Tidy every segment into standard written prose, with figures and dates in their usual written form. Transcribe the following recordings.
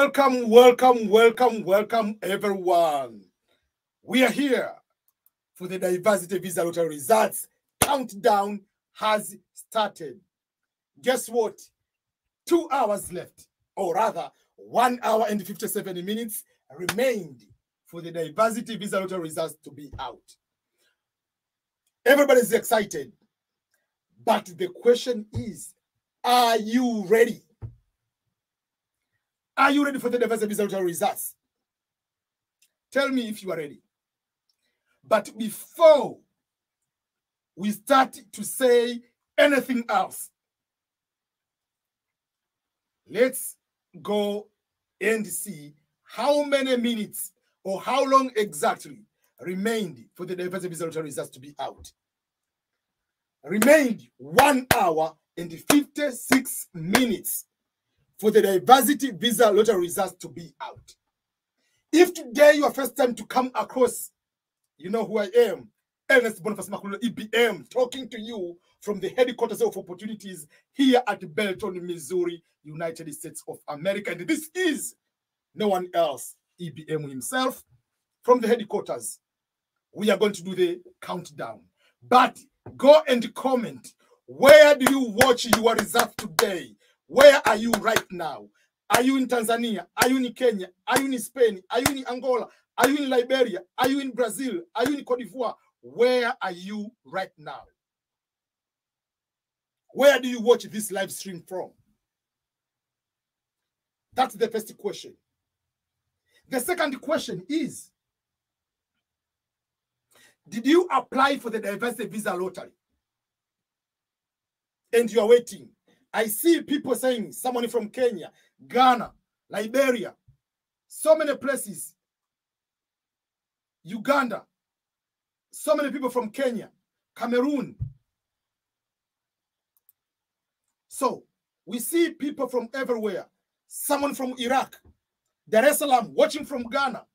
Welcome, welcome, welcome, welcome, everyone. We are here for the Diversity Visa Lottery results. Countdown has started. Guess what? 2 hours left, or rather, 1 hour and 57 minutes remained for the Diversity Visa Lottery results to be out. Everybody's excited, but the question is, are you ready? Are you ready for the Diversity Visa Lottery results? Tell me if you are ready. But before we start to say anything else, let's go and see how many minutes or how long exactly remained for the Diversity Visa Lottery results to be out. Remained 1 hour and 56 minutes for the Diversity Visa Lottery results to be out. If today your first time to come across, you know who I am, Ernest Boniface Makulu, EBM, talking to you from the headquarters of opportunities here at Belton, Missouri, United States of America. And this is no one else, EBM himself, from the headquarters. We are going to do the countdown. But go and comment. Where do you watch your results today? Where are you right now? Are you in Tanzania? Are you in Kenya? Are you in Spain? Are you in Angola? Are you in Liberia? Are you in Brazil? Are you in Cote d'Ivoire? Where are you right now? Where do you watch this live stream from? That's the first question. The second question is, did you apply for the Diversity Visa Lottery? And you are waiting. I see people saying, someone from Kenya, Ghana, Liberia, so many places, Uganda, so many people from Kenya, Cameroon. So we see people from everywhere. Someone from Iraq, Dar es Salaam, watching from Ghana,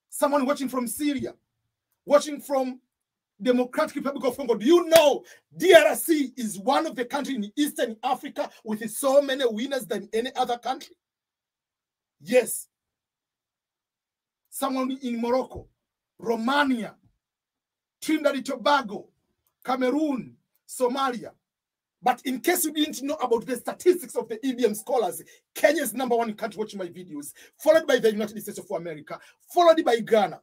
someone watching from Syria, watching from Democratic Republic of Congo. Do you know DRC is one of the countries in Eastern Africa with so many winners than any other country? Yes. Someone in Morocco, Romania, Trinidad and Tobago, Cameroon, Somalia. But in case you didn't know about the statistics of the EBM scholars, Kenya is #1 country watching my videos, followed by the United States of America, followed by Ghana,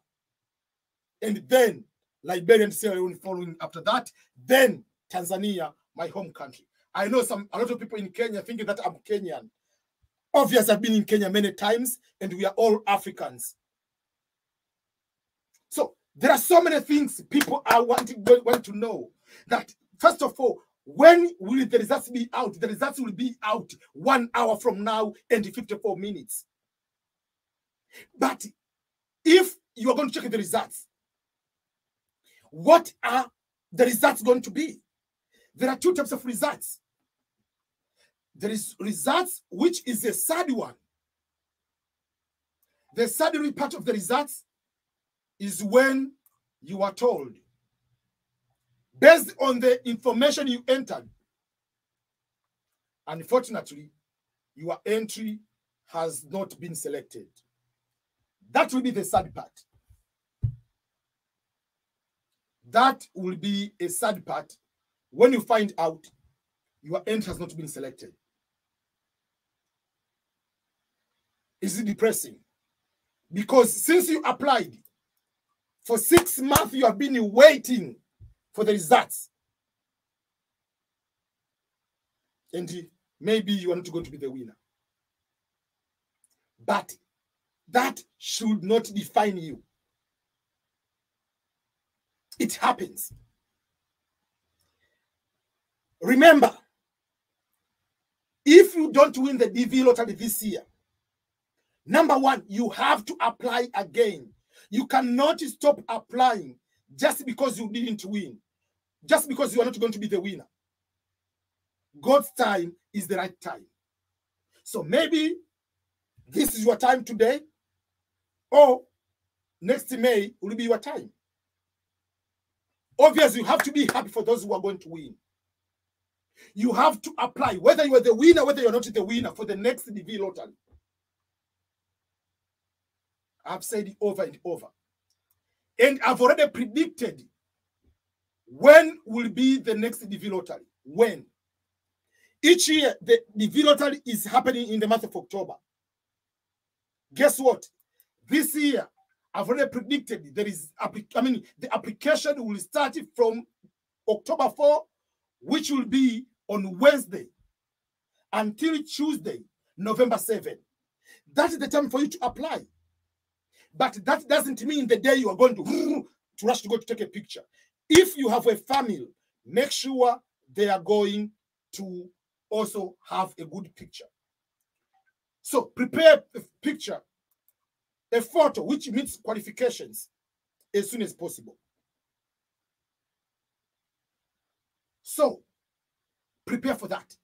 and then Liberia and Sierra Leone following after that, then Tanzania, my home country. I know a lot of people in Kenya thinking that I'm Kenyan. Obviously, I've been in Kenya many times, and we are all Africans. So there are so many things people are want to know. That first of all, when will the results be out? The results will be out 1 hour from now and 54 minutes. But if you are going to check the results, what are the results going to be? There are two types of results. There is results, which is a sad one. The sad part of the results is when you are told, based on the information you entered, unfortunately, your entry has not been selected. That will be the sad part. That will be a sad part when you find out your entry has not been selected. Is it depressing? Because since you applied, for 6 months you have been waiting for the results. And maybe you are not going to be the winner. But that should not define you. It happens. Remember, if you don't win the DV lottery this year, #1, you have to apply again. You cannot stop applying just because you didn't win, just because you are not going to be the winner. God's time is the right time. So maybe this is your time today, or next May will be your time. Obviously, you have to be happy for those who are going to win. You have to apply, whether you are the winner, whether you're not the winner, for the next DV lottery. I've said it over and over. And I've already predicted when will be the next DV lottery. When? Each year, the DV lottery is happening in the month of October. Guess what? This year, I've already predicted there is, the application will start from October 4, which will be on Wednesday, until Tuesday, November 7. That is the time for you to apply. But that doesn't mean the day you are going to rush to go to take a picture. If you have a family, make sure they are going to also have a good picture. So prepare a picture, a photo, which meets qualifications, as soon as possible. So prepare for that.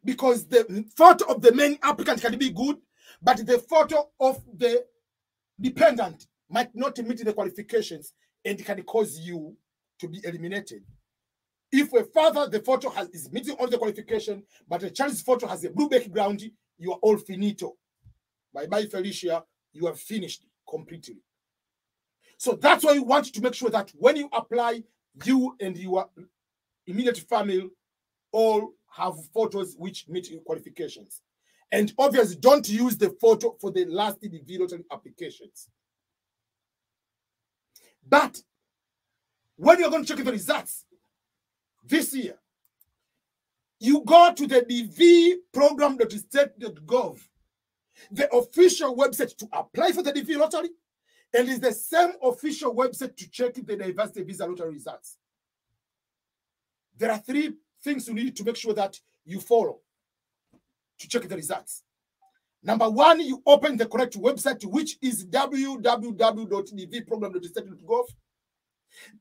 Because the photo of the main applicant can be good, but the photo of the dependent might not meet the qualifications and can cause you to be eliminated. If a father, the photo is meeting all the qualification, but a child's photo has a blue background, you are all finito. Bye-bye, Felicia, you have finished completely. So that's why you want to make sure that when you apply, you and your immediate family all have photos which meet your qualifications. And obviously, don't use the photo for the last DV lottery applications. But when you're going to check the results this year, you go to the dvprogram.state.gov, the official website to apply for the DV lottery, and it's the same official website to check the diversity visa lottery results. There are 3 things you need to make sure that you follow to check the results. Number 1, you open the correct website, which is www.dvprogram.state.gov.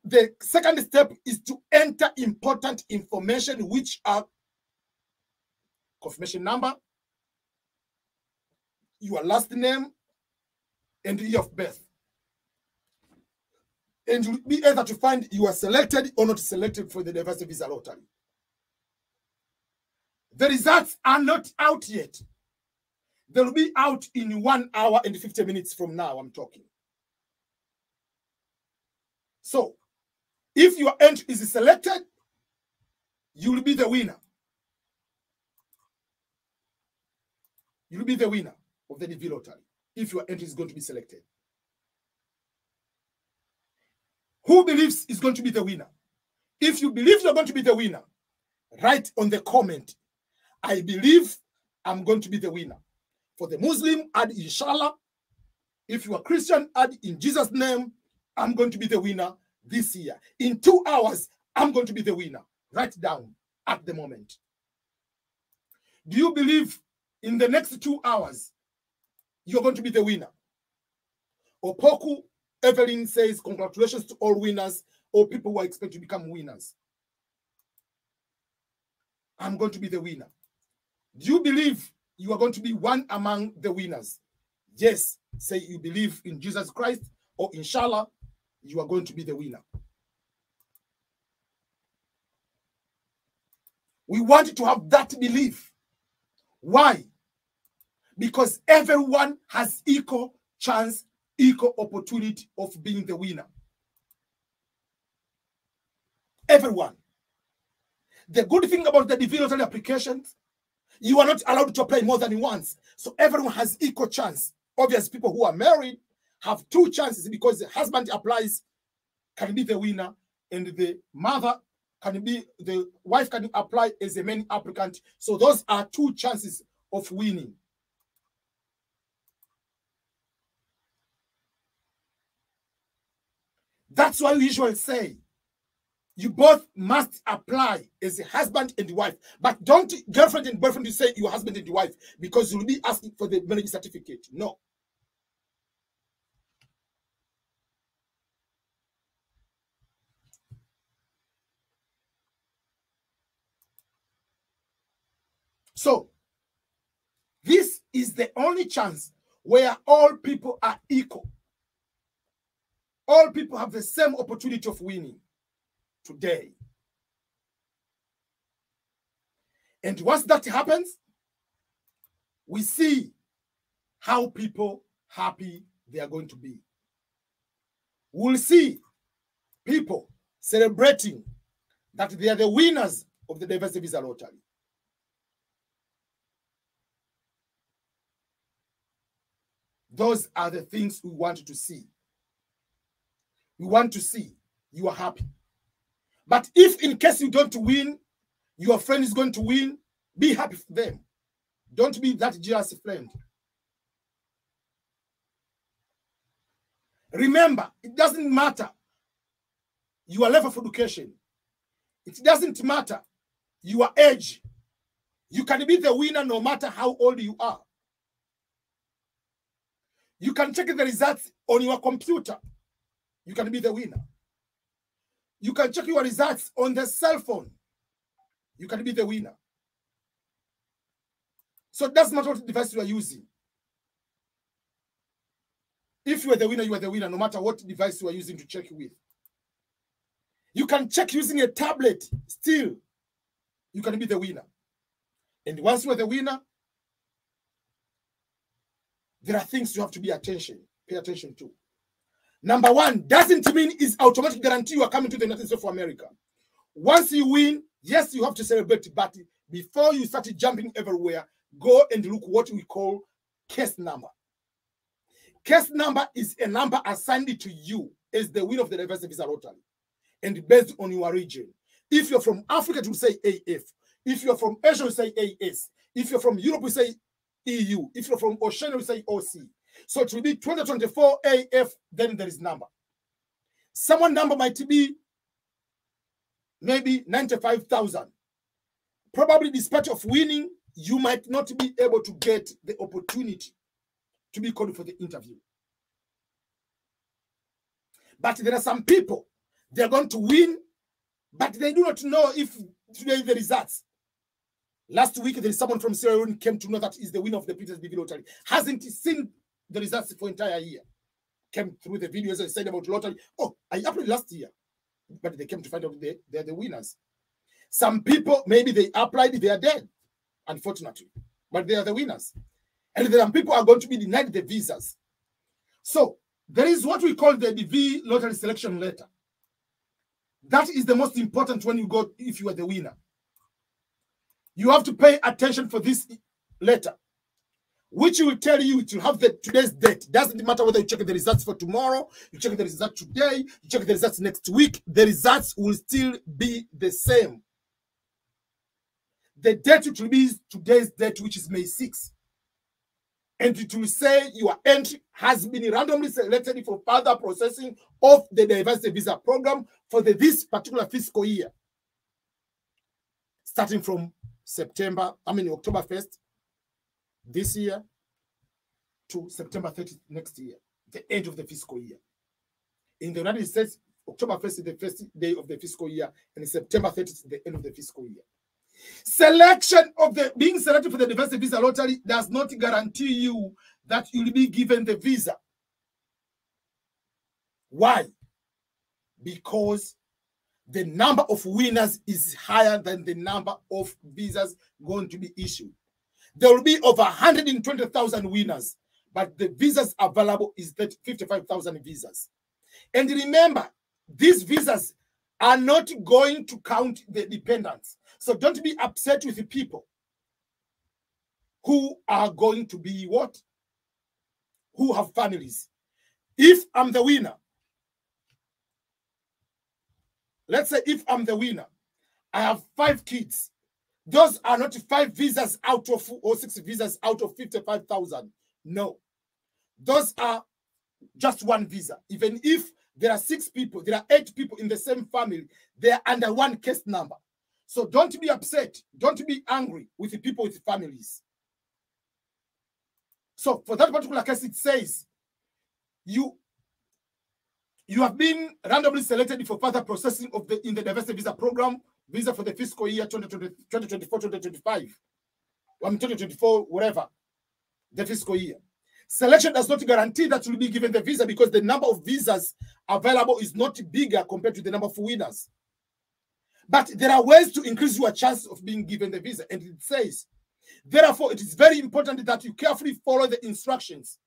The second step is to enter important information, which are confirmation number, your last name, and year of birth. And you'll be able to find you are selected or not selected for the diversity visa lottery. The results are not out yet. They will be out in 1 hour and 50 minutes from now, I'm talking. So, if your entry is selected, you will be the winner. You will be the winner of the DV lottery if your entry is going to be selected. Who believes is going to be the winner? If you believe you're going to be the winner, write on the comment, I believe I'm going to be the winner. For the Muslim, add inshallah. If you are Christian, add in Jesus' name, I'm going to be the winner this year. In 2 hours, I'm going to be the winner. Write down at the moment. Do you believe in the next 2 hours, you're going to be the winner? Opoku Evelyn says, congratulations to all winners or people who are expected to become winners. I'm going to be the winner. Do you believe you are going to be one among the winners? Yes, say you believe in Jesus Christ, or inshallah, you are going to be the winner. We want to have that belief. Why? Because everyone has equal chance, equal opportunity of being the winner. Everyone. The good thing about the DV lottery applications, you are not allowed to apply more than once. So everyone has equal chance. Obviously, people who are married have 2 chances because the husband applies, can be the winner, and the mother can be, the wife can apply as a main applicant. So those are 2 chances of winning. That's why we usually say you both must apply as a husband and wife. But don't girlfriend and boyfriend you say your husband and wife because you'll be asking for the marriage certificate. No. So this is the only chance where all people are equal. All people have the same opportunity of winning today. And once that happens, we see how people happy they are going to be. We'll see people celebrating that they are the winners of the diversity visa lottery. Those are the things we want to see. We want to see you are happy. But if in case you don't win, your friend is going to win, be happy for them. Don't be that jealous friend. Remember, it doesn't matter your level of education. It doesn't matter your age. You can be the winner no matter how old you are. You can check the results on your computer. You can be the winner. You can check your results on the cell phone. You can be the winner. So it doesn't matter what device you are using. If you are the winner, you are the winner, no matter what device you are using to check with. You can check using a tablet. Still, you can be the winner. And once you are the winner, there are things you have to pay attention to. Number one, doesn't mean it's automatic guarantee you are coming to the United States of America. Once you win, yes, you have to celebrate, but before you start jumping everywhere, go and look what we call case number. Case number is a number assigned to you as the winner of the diversity visa lottery, and based on your region. If you're from Africa, you say AF. If you're from Asia, you say AS. If you're from Europe, you say EU. If you're from Oceania, you say OC. So it will be 2024 AF, then there is number. Someone number might be maybe 95,000. Probably despite of winning, you might not be able to get the opportunity to be called for the interview. But there are some people, they're going to win, but they do not know if today is the results. Last week, there is someone from Sierra Leone came to know that is the winner of the PTSD lottery. Hasn't seen the results for entire year. Came through the videos and said about lottery. Oh, I applied last year. But they came to find out they're the winners. Some people, maybe they applied, they are dead, unfortunately. But they are the winners. And there are people who are going to be denied the visas. So, there is what we call the DV lottery selection letter. That is the most important when you go, if you are the winner. You have to pay attention for this letter, which will tell you, it will have today's date. Doesn't matter whether you check the results for tomorrow, you check the results today, you check the results next week, the results will still be the same. The date it will be today's date, which is May 6th. And it will say your entry has been randomly selected for further processing of the diversity visa program for this particular fiscal year. Starting from October 1st this year to September 30th next year, the end of the fiscal year. In the United States, October 1st is the first day of the fiscal year, and September 30th is the end of the fiscal year. Selection of being selected for the diversity visa lottery does not guarantee you that you'll be given the visa. Why? Because the number of winners is higher than the number of visas going to be issued. There will be over 120,000 winners, but the visas available is 55,000 visas. And remember, these visas are not going to count the dependents. So don't be upset with the people who are going to be what? Who have families. If I'm the winner, let's say if I'm the winner, I have 5 kids. Those are not 5 visas out of, or 6 visas out of 55,000. No. Those are just 1 visa. Even if there are 6 people, there are 8 people in the same family, they are under 1 case number. So don't be upset. Don't be angry with the people with families. So for that particular case, it says you have been randomly selected for further processing of in the diversity visa program, visa for the fiscal year 2024, 2025. 2024, whatever, the fiscal year. Selection does not guarantee that you'll be given the visa because the number of visas available is not bigger compared to the number of winners. But there are ways to increase your chance of being given the visa. And it says, therefore, it is very important that you carefully follow the instructions.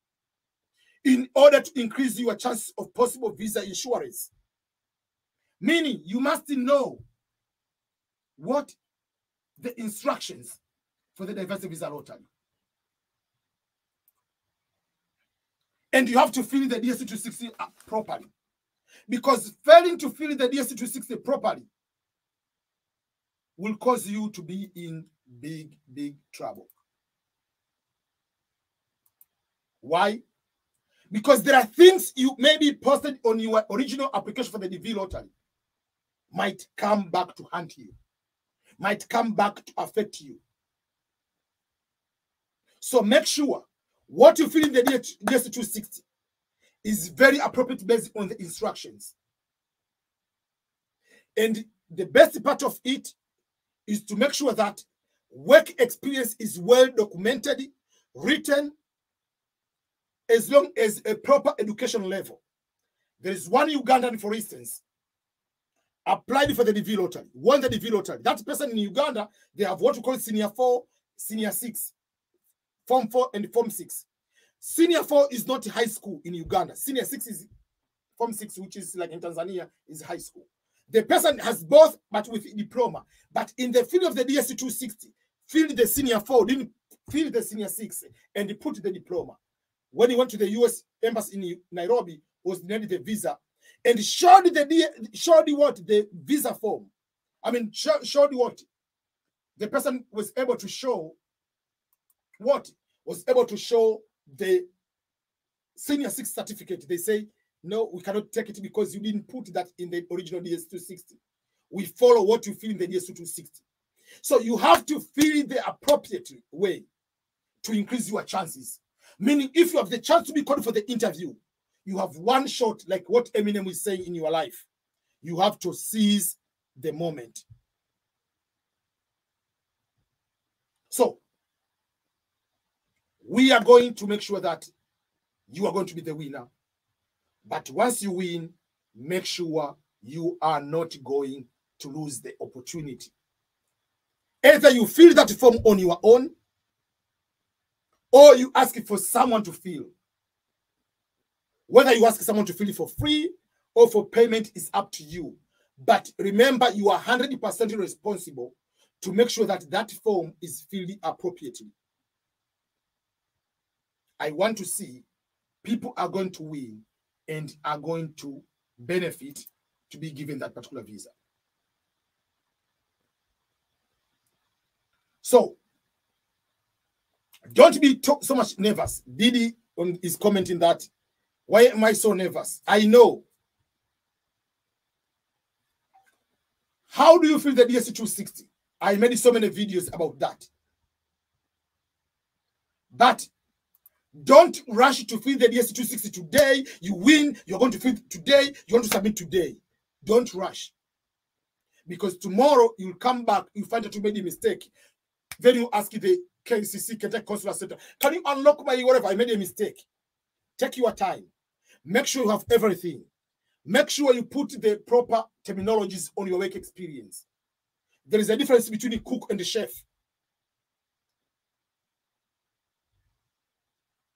in order to increase your chances of possible visa insurance. Meaning, you must know what the instructions for the diversity visa lottery. And you have to fill the DSC 260 properly. Because failing to fill the DSC 260 properly will cause you to be in big, big trouble. Why? Because there are things you maybe posted on your original application for the DV lottery might come back to haunt you, might come back to affect you. So make sure what you fill in the DSC 260 is very appropriate based on the instructions. And the best part of it is to make sure that work experience is well documented, written, as long as a proper education level. There is one Ugandan, for instance, applied for the DV lottery, won the DV lottery. That person in Uganda, they have what we call Senior 4, Senior 6, Form 4 and Form 6. Senior 4 is not high school in Uganda. Senior 6 is Form 6, which is like in Tanzania, is high school. The person has both, but with a diploma. But in the field of the DSC 260, filled the Senior 4, didn't fill the Senior 6, and he put the diploma. When he went to the U.S. Embassy in Nairobi, was denied the visa, and showed the visa form. I mean, showed what the person was able to show. What was able to show the Senior 6 certificate. They say, no, we cannot take it because you didn't put that in the original DS 260. We follow what you fill in the DS 260. So you have to fill it the appropriate way to increase your chances. Meaning, if you have the chance to be called for the interview, you have one shot, like what Eminem is saying in your life. You have to seize the moment. So, we are going to make sure that you are going to be the winner. But once you win, make sure you are not going to lose the opportunity. Either you fill that form on your own, or you ask it for someone to fill. Whether you ask someone to fill it for free or for payment is up to you. But remember, you are 100% responsible to make sure that that form is filled appropriately. I want to see people are going to win and are going to benefit to be given that particular visa. So, don't be so much nervous. Didi is commenting that, why am I so nervous? I know. How do you feel the DSC 260? I made so many videos about that. But don't rush to fill the DSC 260 today. You win, you're going to fill today, you want to submit today. Don't rush. Because tomorrow you'll come back, you find that you made a mistake. Then you ask the KCC, Kentucky Consular Center, can you unlock my whatever? I made a mistake. Take your time. Make sure you have everything. Make sure you put the proper terminologies on your work experience. There is a difference between a cook and a chef.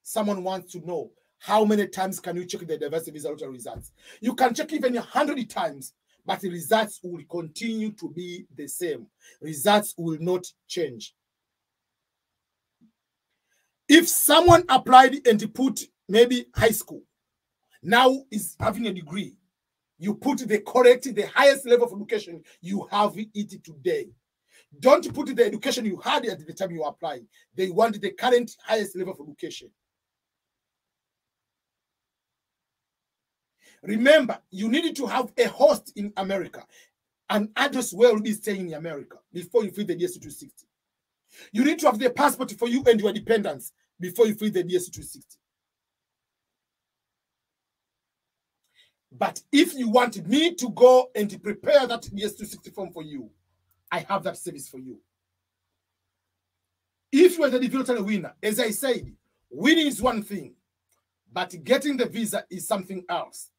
Someone wants to know how many times can you check the diversity visa lottery results. You can check even 100 times, but the results will continue to be the same. Results will not change. If someone applied and put maybe high school, now is having a degree, you put the correct, the highest level of education, you have it today. Don't put the education you had at the time you applied. They want the current highest level of education. Remember, you need to have a host in America, an address where you'll be staying in America before you fill the DSC 260. You need to have the passport for you and your dependents before you fill the DSC 260. But if you want me to go and prepare that DSC 260 form for you, I have that service for you. If you are the developer winner, as I said, winning is one thing, but getting the visa is something else.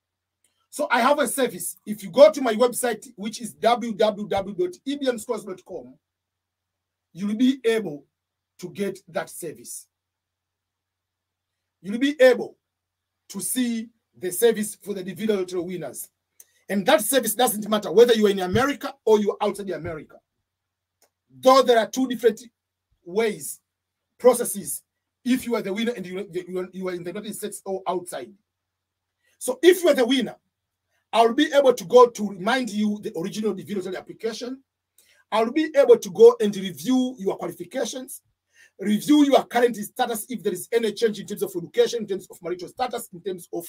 So I have a service. If you go to my website, which is www.ebmschools.com, you'll be able to get that service. You'll be able to see the service for the individual lottery winners. And that service doesn't matter whether you're in America or you're outside America. Though there are two different ways, processes, if you are the winner and you are in the United States or outside. So if you are the winner, I'll be able to go to remind you the original individual lottery application. I'll be able to go and review your qualifications, review your current status if there is any change in terms of education, in terms of marital status, in terms of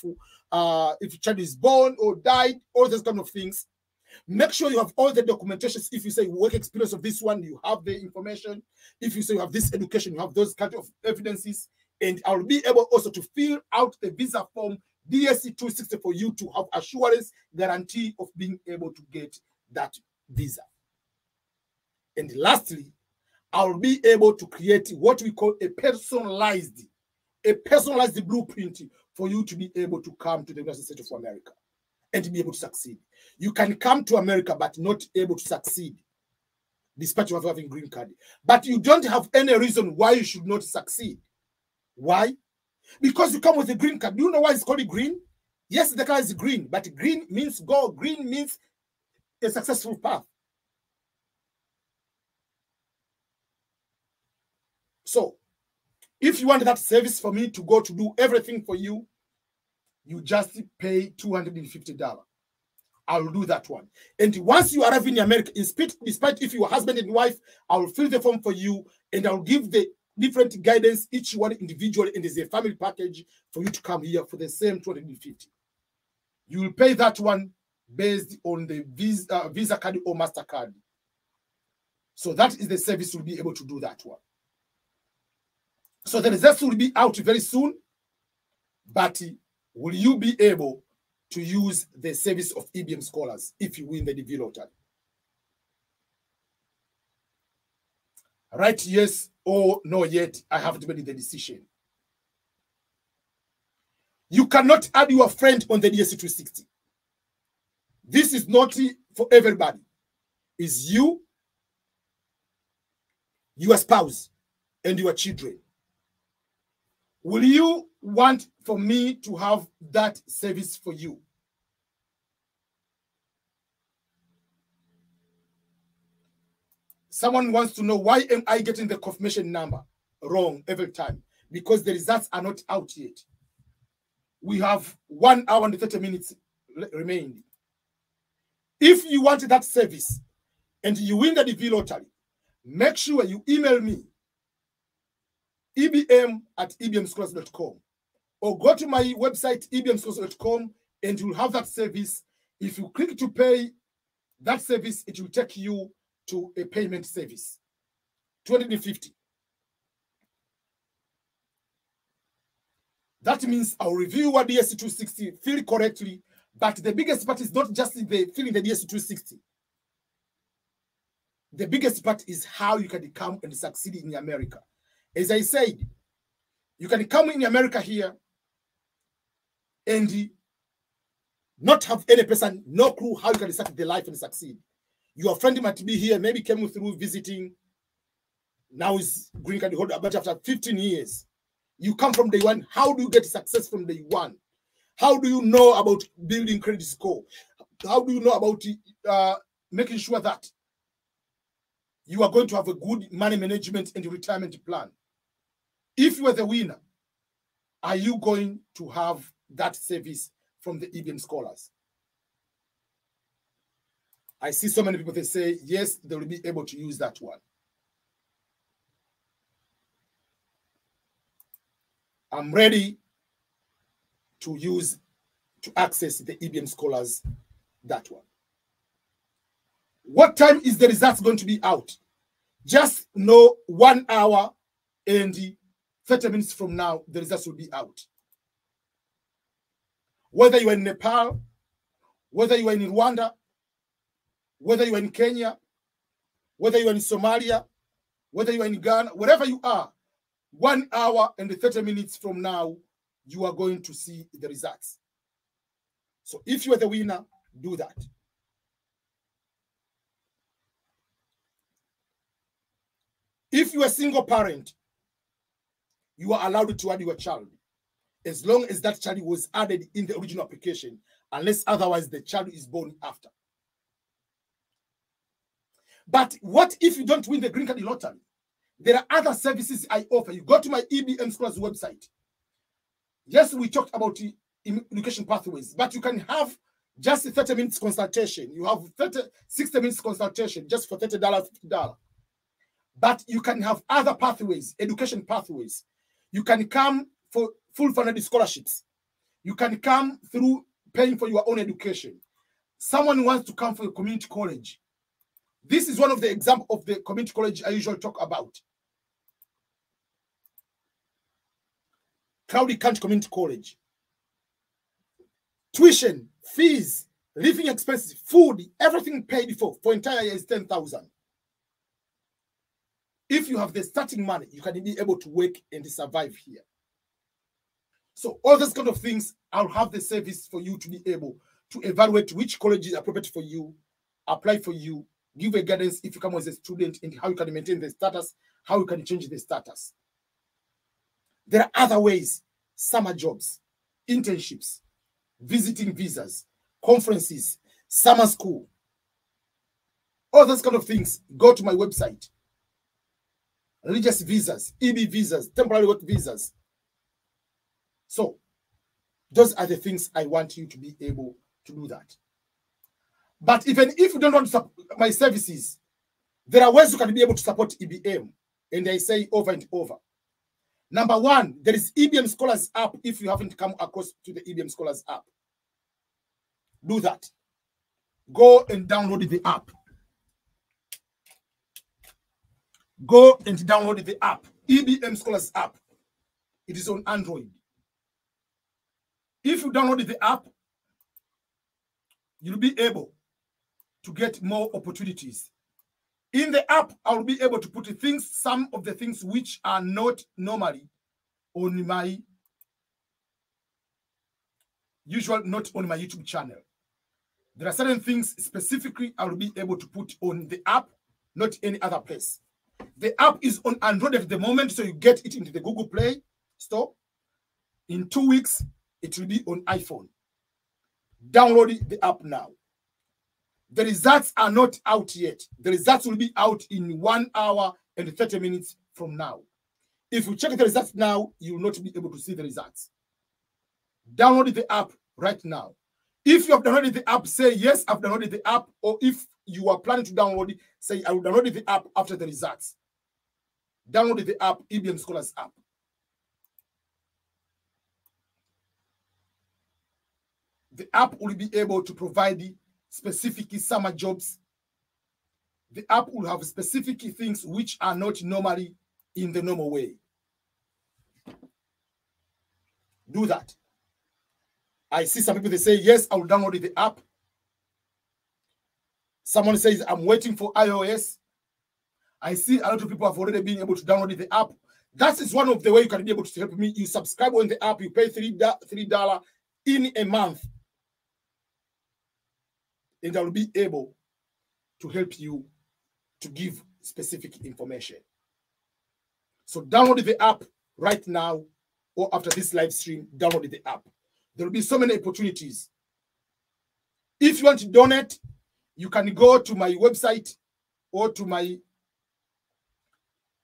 if your child is born or died, all those kind of things. Make sure you have all the documentations. If you say work experience of this one, you have the information. If you say you have this education, you have those kind of evidences. And I'll be able also to fill out the visa form DSC 260 for you to have assurance, guarantee of being able to get that visa. And lastly, I'll be able to create what we call a personalized blueprint for you to be able to come to the United States of America and to be able to succeed. You can come to America but not able to succeed despite you having green card. But you don't have any reason why you should not succeed. Why? Because you come with a green card. Do you know why it's called green? Yes, the color is green, but green means go. Green means a successful path. So, if you want that service for me to go to do everything for you, you just pay $250. I'll do that one. And once you arrive in America, despite if you're husband and wife, I'll fill the form for you and I'll give the different guidance, each one individually, and there's a family package for you to come here for the same $250. You will pay that one based on the Visa card or MasterCard. So that is the service you'll be able to do that one. So the results will be out very soon, but will you be able to use the service of EBM scholars if you win the DV lottery? Right, yes or no yet, I haven't made the decision. You cannot add your friend on the DSC 260. This is not for everybody. It's you, your spouse, and your children. Will you want for me to have that service for you? Someone wants to know, why am I getting the confirmation number wrong every time? Because the results are not out yet. We have 1 hour and 30 minutes remaining. If you want that service and you win the DV lottery, make sure you email me, ebm@ebmschools.com, or go to my website, ebmschools.com, and you'll have that service. If you click to pay that service, it will take you to a payment service, $250. That means I'll review what DSC 260, fill correctly, but the biggest part is not just the filling the DSC 260. The biggest part is how you can come and succeed in America. As I said, you can come in America here and not have any person, no clue how you can start the life and succeed. Your friend might be here, maybe came through visiting, now is green card holder, but after 15 years, you come from day one. How do you get success from day one? How do you know about building credit score? How do you know about making sure that you are going to have a good money management and retirement plan? If you are the winner, are you going to have that service from the EBM scholars? I see so many people, they say, yes, they will be able to use that one. I'm ready to access the EBM scholars, that one. What time is the results going to be out? Just know 1 hour and 30 minutes from now, the results will be out. Whether you are in Nepal, whether you are in Rwanda, whether you are in Kenya, whether you are in Somalia, whether you are in Ghana, wherever you are, 1 hour and 30 minutes from now, you are going to see the results. So if you are the winner, do that. If you are a single parent, you are allowed to add your child. as long as that child was added in the original application, unless otherwise the child is born after. But what if you don't win the green card lottery? There are other services I offer. You go to my EBM Scholars website. Yes, we talked about education pathways, but you can have just a 30 minutes consultation. You have 60 minutes consultation just for $30, $50. But you can have other pathways, education pathways. You can come for full funded scholarships. You can come through paying for your own education. Someone wants to come for a community college. This is one of the examples of the community college I usually talk about. Cloudy County Community College. Tuition, fees, living expenses, food, everything paid for entire year is $10,000. If you have the starting money, you can be able to work and survive here. So all those kind of things, I'll have the service for you to be able to evaluate which college is appropriate for you, apply for you, give a guidance if you come as a student and how you can maintain the status, how you can change the status. There are other ways: summer jobs, internships, visiting visas, conferences, summer school, all those kind of things. Go to my website. Religious visas, EB visas, temporary work visas. So those are the things I want you to be able to do that. But even if you don't want to support my services, there are ways you can be able to support EBM. And I say over and over. Number one, there is EBM Scholars app. If you haven't come across to the EBM Scholars app, do that. Go and download the app. Go and download the app. EBM Scholars app. It is on Android. If you download the app, you'll be able to get more opportunities. In the app, I'll be able to put things, some of the things which are not normally on my not on my YouTube channel. There are certain things specifically I'll be able to put on the app, not any other place. The app is on Android at the moment, so you get it into the Google Play Store. In 2 weeks, it will be on iPhone. Download the app now. The results are not out yet. The results will be out in 1 hour and 30 minutes from now. If you check the results now, you will not be able to see the results. Download the app right now. If you have downloaded the app, say, yes, I've downloaded the app. Or if you are planning to download it, say, I will download the app after the results. Download the app, EBM Scholars app. The app will be able to provide specific summer jobs. The app will have specific things which are not normally in the normal way. Do that. I see some people, they say, yes, I will download the app. Someone says, I'm waiting for iOS. I see a lot of people have already been able to download the app. That is one of the ways you can be able to help me. You subscribe on the app, you pay $3 in a month. And I will be able to help you to give specific information. So download the app right now, or after this live stream, download the app. There will be so many opportunities. If you want to donate, you can go to my website or to my,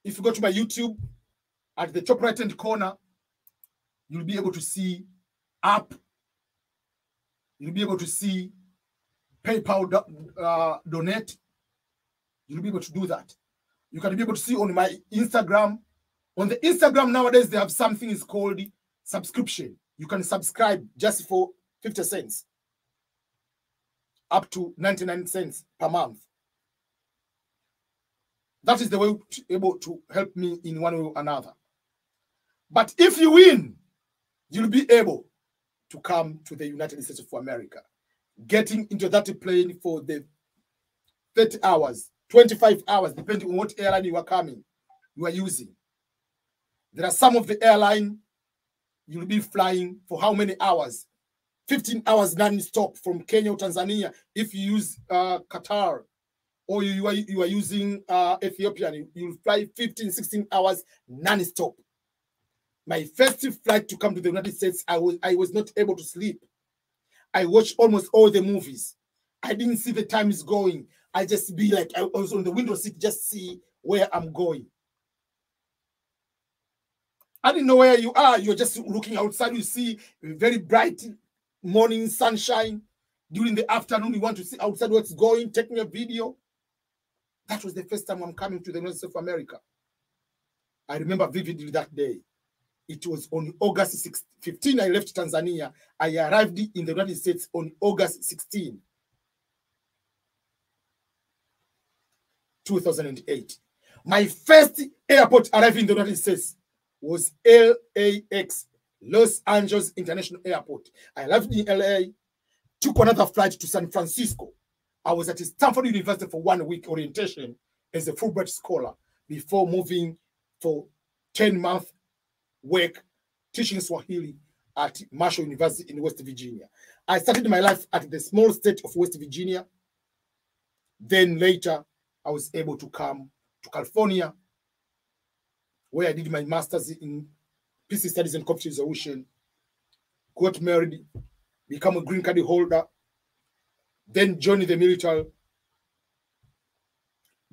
if you go to my YouTube, at the top right-hand corner, you'll be able to see app. You'll be able to see PayPal donate. You'll be able to do that. You can be able to see on my Instagram. On the Instagram nowadays, they have something is called subscription. You can subscribe just for 50 cents, up to 99 cents per month. That is the way to be able to help me in one way or another. But if you win, you'll be able to come to the United States of America. Getting into that plane for the 30 hours, 25 hours, depending on what airline you are using. There are some of the airline you'll be flying for how many hours? 15 hours non-stop from Kenya or Tanzania. If you use Qatar, or you are using Ethiopian, you'll fly 15, 16 hours non-stop. My first flight to come to the United States, I was not able to sleep. I watched almost all the movies. I didn't see the time is going. I just be like, I was on the window seat, just see where I'm going. I didn't know where you are. You're just looking outside. You see very bright morning sunshine. During the afternoon, you want to see outside what's going, taking a video. That was the first time I'm coming to the United States of America. I remember vividly that day. It was on August 15. I left Tanzania. I arrived in the United States on August 16, 2008. My first airport arriving in the United States was LAX, Los Angeles International Airport. I arrived in LA, took another flight to San Francisco. I was at Stanford University for 1 week orientation as a Fulbright scholar before moving for 10-month work teaching Swahili at Marshall University in West Virginia. I started my life at the small state of West Virginia. Then later, I was able to come to California, where I did my master's in peace studies and conflict resolution, got married, become a green card holder, then joined the military,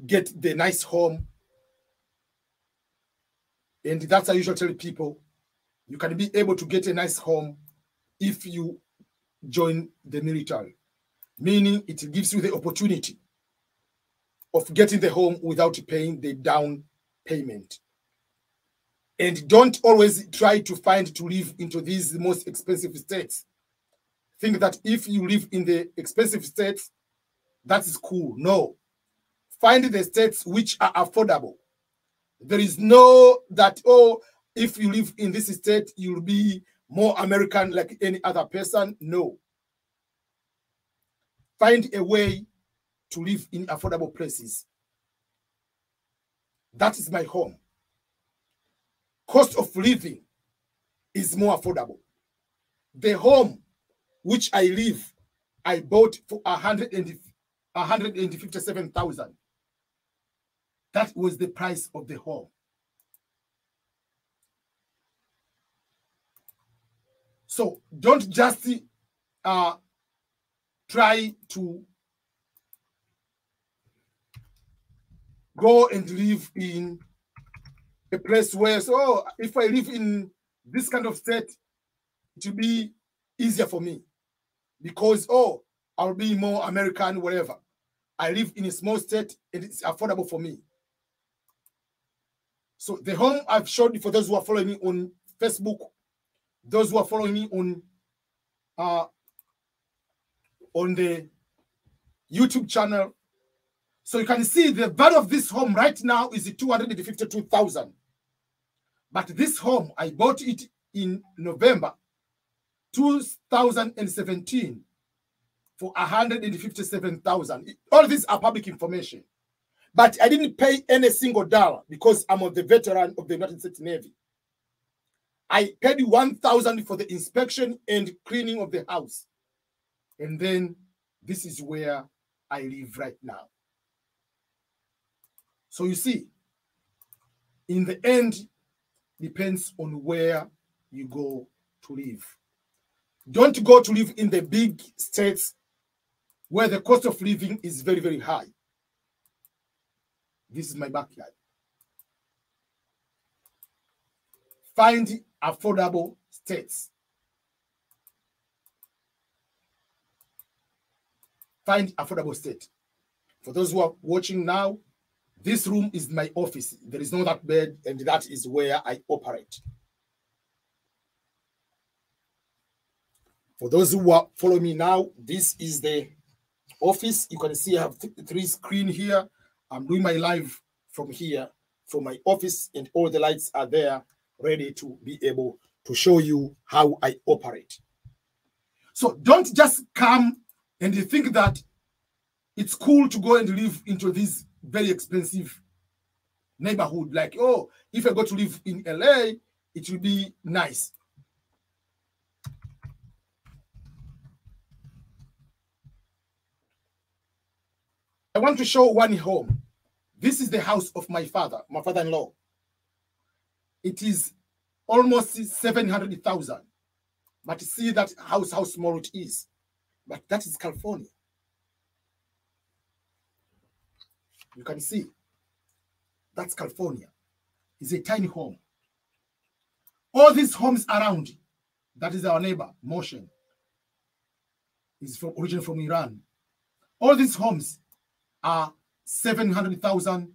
get the nice home. And that's I usually tell people, you can be able to get a nice home if you join the military, meaning it gives you the opportunity of getting the home without paying the down payment. And don't always try to find to live into these most expensive states. Think that if you live in the expensive states, that is cool. No. Find the states which are affordable. There is no that, oh, if you live in this state, you'll be more American like any other person. No. Find a way to live in affordable places. That is my home. Cost of living is more affordable. The home which I live, I bought for $157,000. That was the price of the home. So don't just try to go and live in a place where, so if I live in this kind of state, it will be easier for me because, oh, I'll be more American, whatever. I live in a small state and it's affordable for me. So the home I've showed you for those who are following me on Facebook, those who are following me on the YouTube channel. So you can see the value of this home right now is $252,000. But this home, I bought it in November 2017 for $157,000. All these are public information. But I didn't pay any single dollar because I'm the veteran of the United States Navy. I paid $1,000 for the inspection and cleaning of the house. And then this is where I live right now. So you see, in the end, depends on where you go to live. Don't go to live in the big states where the cost of living is very, very high. This is my backyard. Find affordable states. Find affordable state. For those who are watching now, this room is my office. There is no that bed, and that is where I operate. For those who are following me now, this is the office. You can see I have three screens here. I'm doing my live from here, from my office, and all the lights are there, ready to be able to show you how I operate. So don't just come and you think that it's cool to go and live into this very expensive neighborhood. Like, oh, if I go to live in LA, it will be nice. I want to show one home. This is the house of my father-in-law. It is almost 700,000. But see that house, how small it is. But that is California. You can see. That's California. It's a tiny home. All these homes around, that is our neighbor, Motion. Is originally from Iran. All these homes are 700,000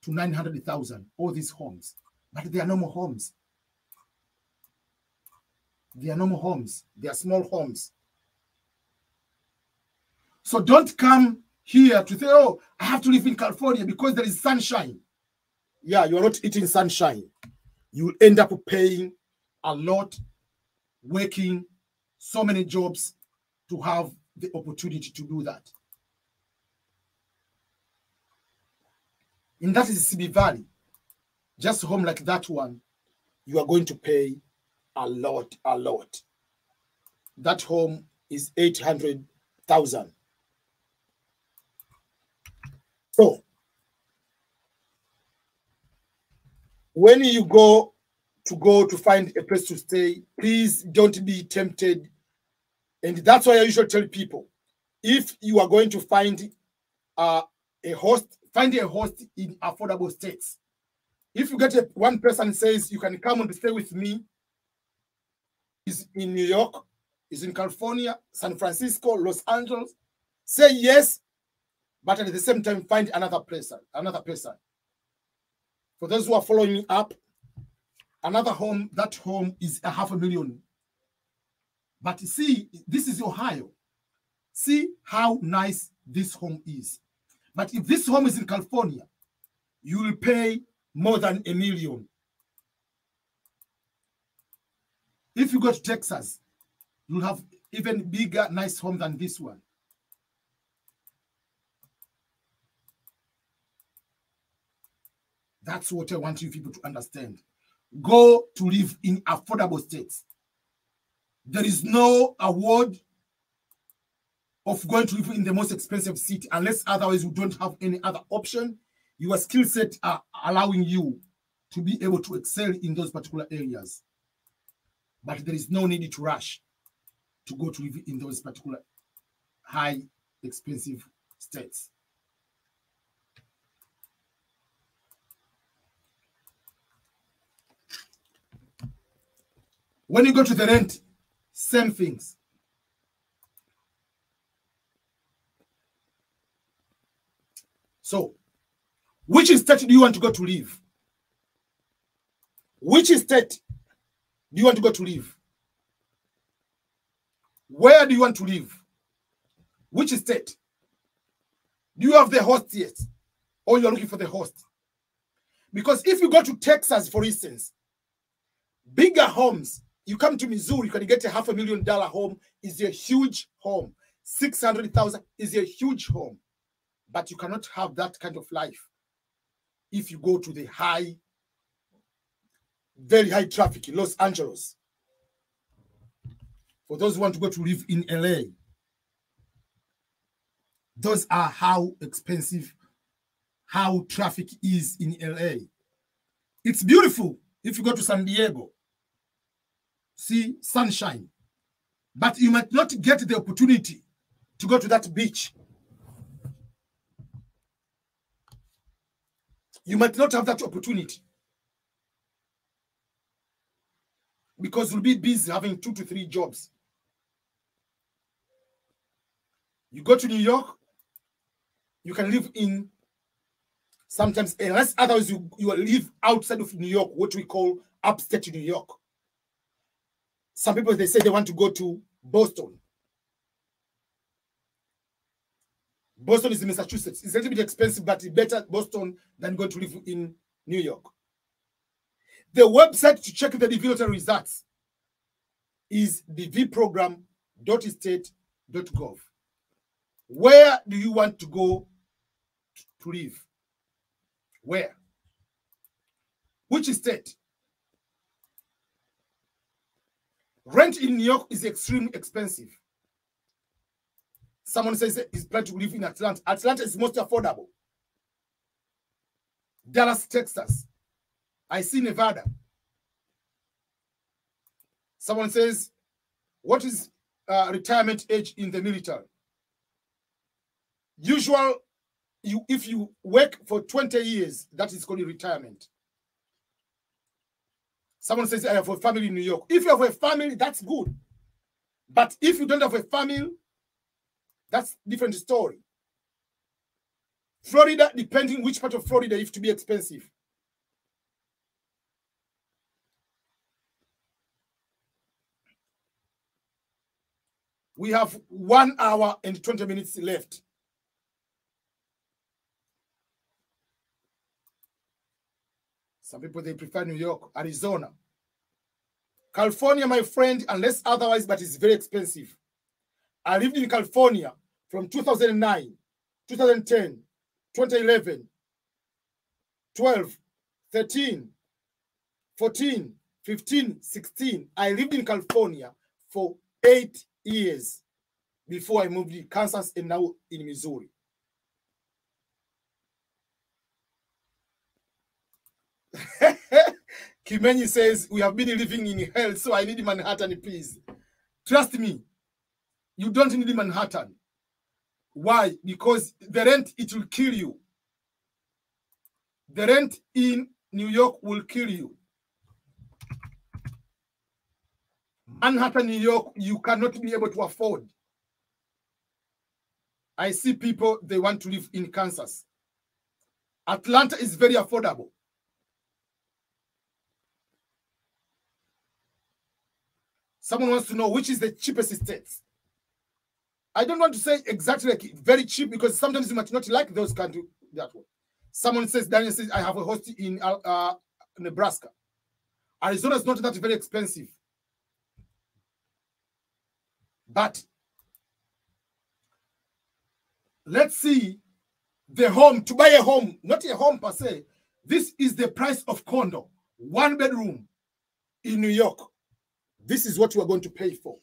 to 900,000. All these homes. But they are normal homes. They are normal homes. They are small homes. So don't come here to say, oh, I have to live in California because there is sunshine. Yeah, you're not eating sunshine. You will end up paying a lot, working so many jobs to have the opportunity to do that. And that is CB Valley. Just a home like that one, you are going to pay a lot, a lot. That home is 800,000. So, when you go to find a place to stay, please don't be tempted. And that's why I usually tell people, if you are going to find a host, find a host in affordable states. If you get one person says you can come and stay with me, is in New York, is in California, San Francisco, Los Angeles, say yes, but at the same time find another person. For those who are following me up, another home, that home is $500,000. But see, this is Ohio. See how nice this home is. But if this home is in California, you will pay more than $1 million. If you go to Texas, you'll have even bigger, nice home than this one. That's what I want you people to understand. Go to live in affordable states. There is no award of going to live in the most expensive city unless otherwise you don't have any other option. Your skill set are allowing you to be able to excel in those particular areas. But there is no need to rush to go to live in those particular high expensive states. When you go to the rent, same things. So, which state do you want to go to live? Which state do you want to go to live? Where do you want to live? Which state? Do you have the host yet? Or you're looking for the host? Because if you go to Texas, for instance, bigger homes, you come to Missouri, you can get a $500,000 home, is a huge home. 600,000 is a huge home. But you cannot have that kind of life if you go to the high, very high traffic in Los Angeles. For those who want to go to live in LA, those are how expensive, how traffic is in LA. It's beautiful if you go to San Diego. See sunshine. But you might not get the opportunity to go to that beach. You might not have that opportunity because you'll be busy having 2 to 3 jobs. You go to New York, you can live in sometimes, unless otherwise you live outside of New York, what we call upstate New York. Some people, they say they want to go to Boston. Boston is in Massachusetts. It's a little bit expensive, but it's better Boston than going to live in New York. The website to check the DV lottery results is dvprogram.state.gov. Where do you want to go to live? Where? Which state? Rent in New York is extremely expensive. Someone says he's planning to live in Atlanta. Atlanta is most affordable. Dallas, Texas. I see Nevada. Someone says, what is retirement age in the military? Usual, if you work for 20 years, that is called retirement. Someone says, I have a family in New York. If you have a family, that's good. But if you don't have a family, that's a different story. Florida, depending which part of Florida, it have to be expensive. We have 1 hour and 20 minutes left. Some people, they prefer New York, Arizona. California, my friend, unless otherwise, but it's very expensive. I lived in California from 2009, 2010, 2011, 12, 13, 14, 15, 16. I lived in California for 8 years before I moved to Kansas and now in Missouri. Kimenyi says, we have been living in hell, so I need Manhattan, please. Trust me, you don't need Manhattan. Why? Because the rent, it will kill you. The rent in New York will kill you. Manhattan, New York, you cannot be able to afford. I see people, they want to live in Kansas. Atlanta is very affordable. Someone wants to know which is the cheapest state. I don't want to say exactly like very cheap because sometimes you might not like those countries that way. Someone says, Daniel says, I have a host in Nebraska. Arizona is not that very expensive. But let's see the home, to buy a home, not a home per se. This is the price of condo, 1 bedroom in New York. This is what you are going to pay for.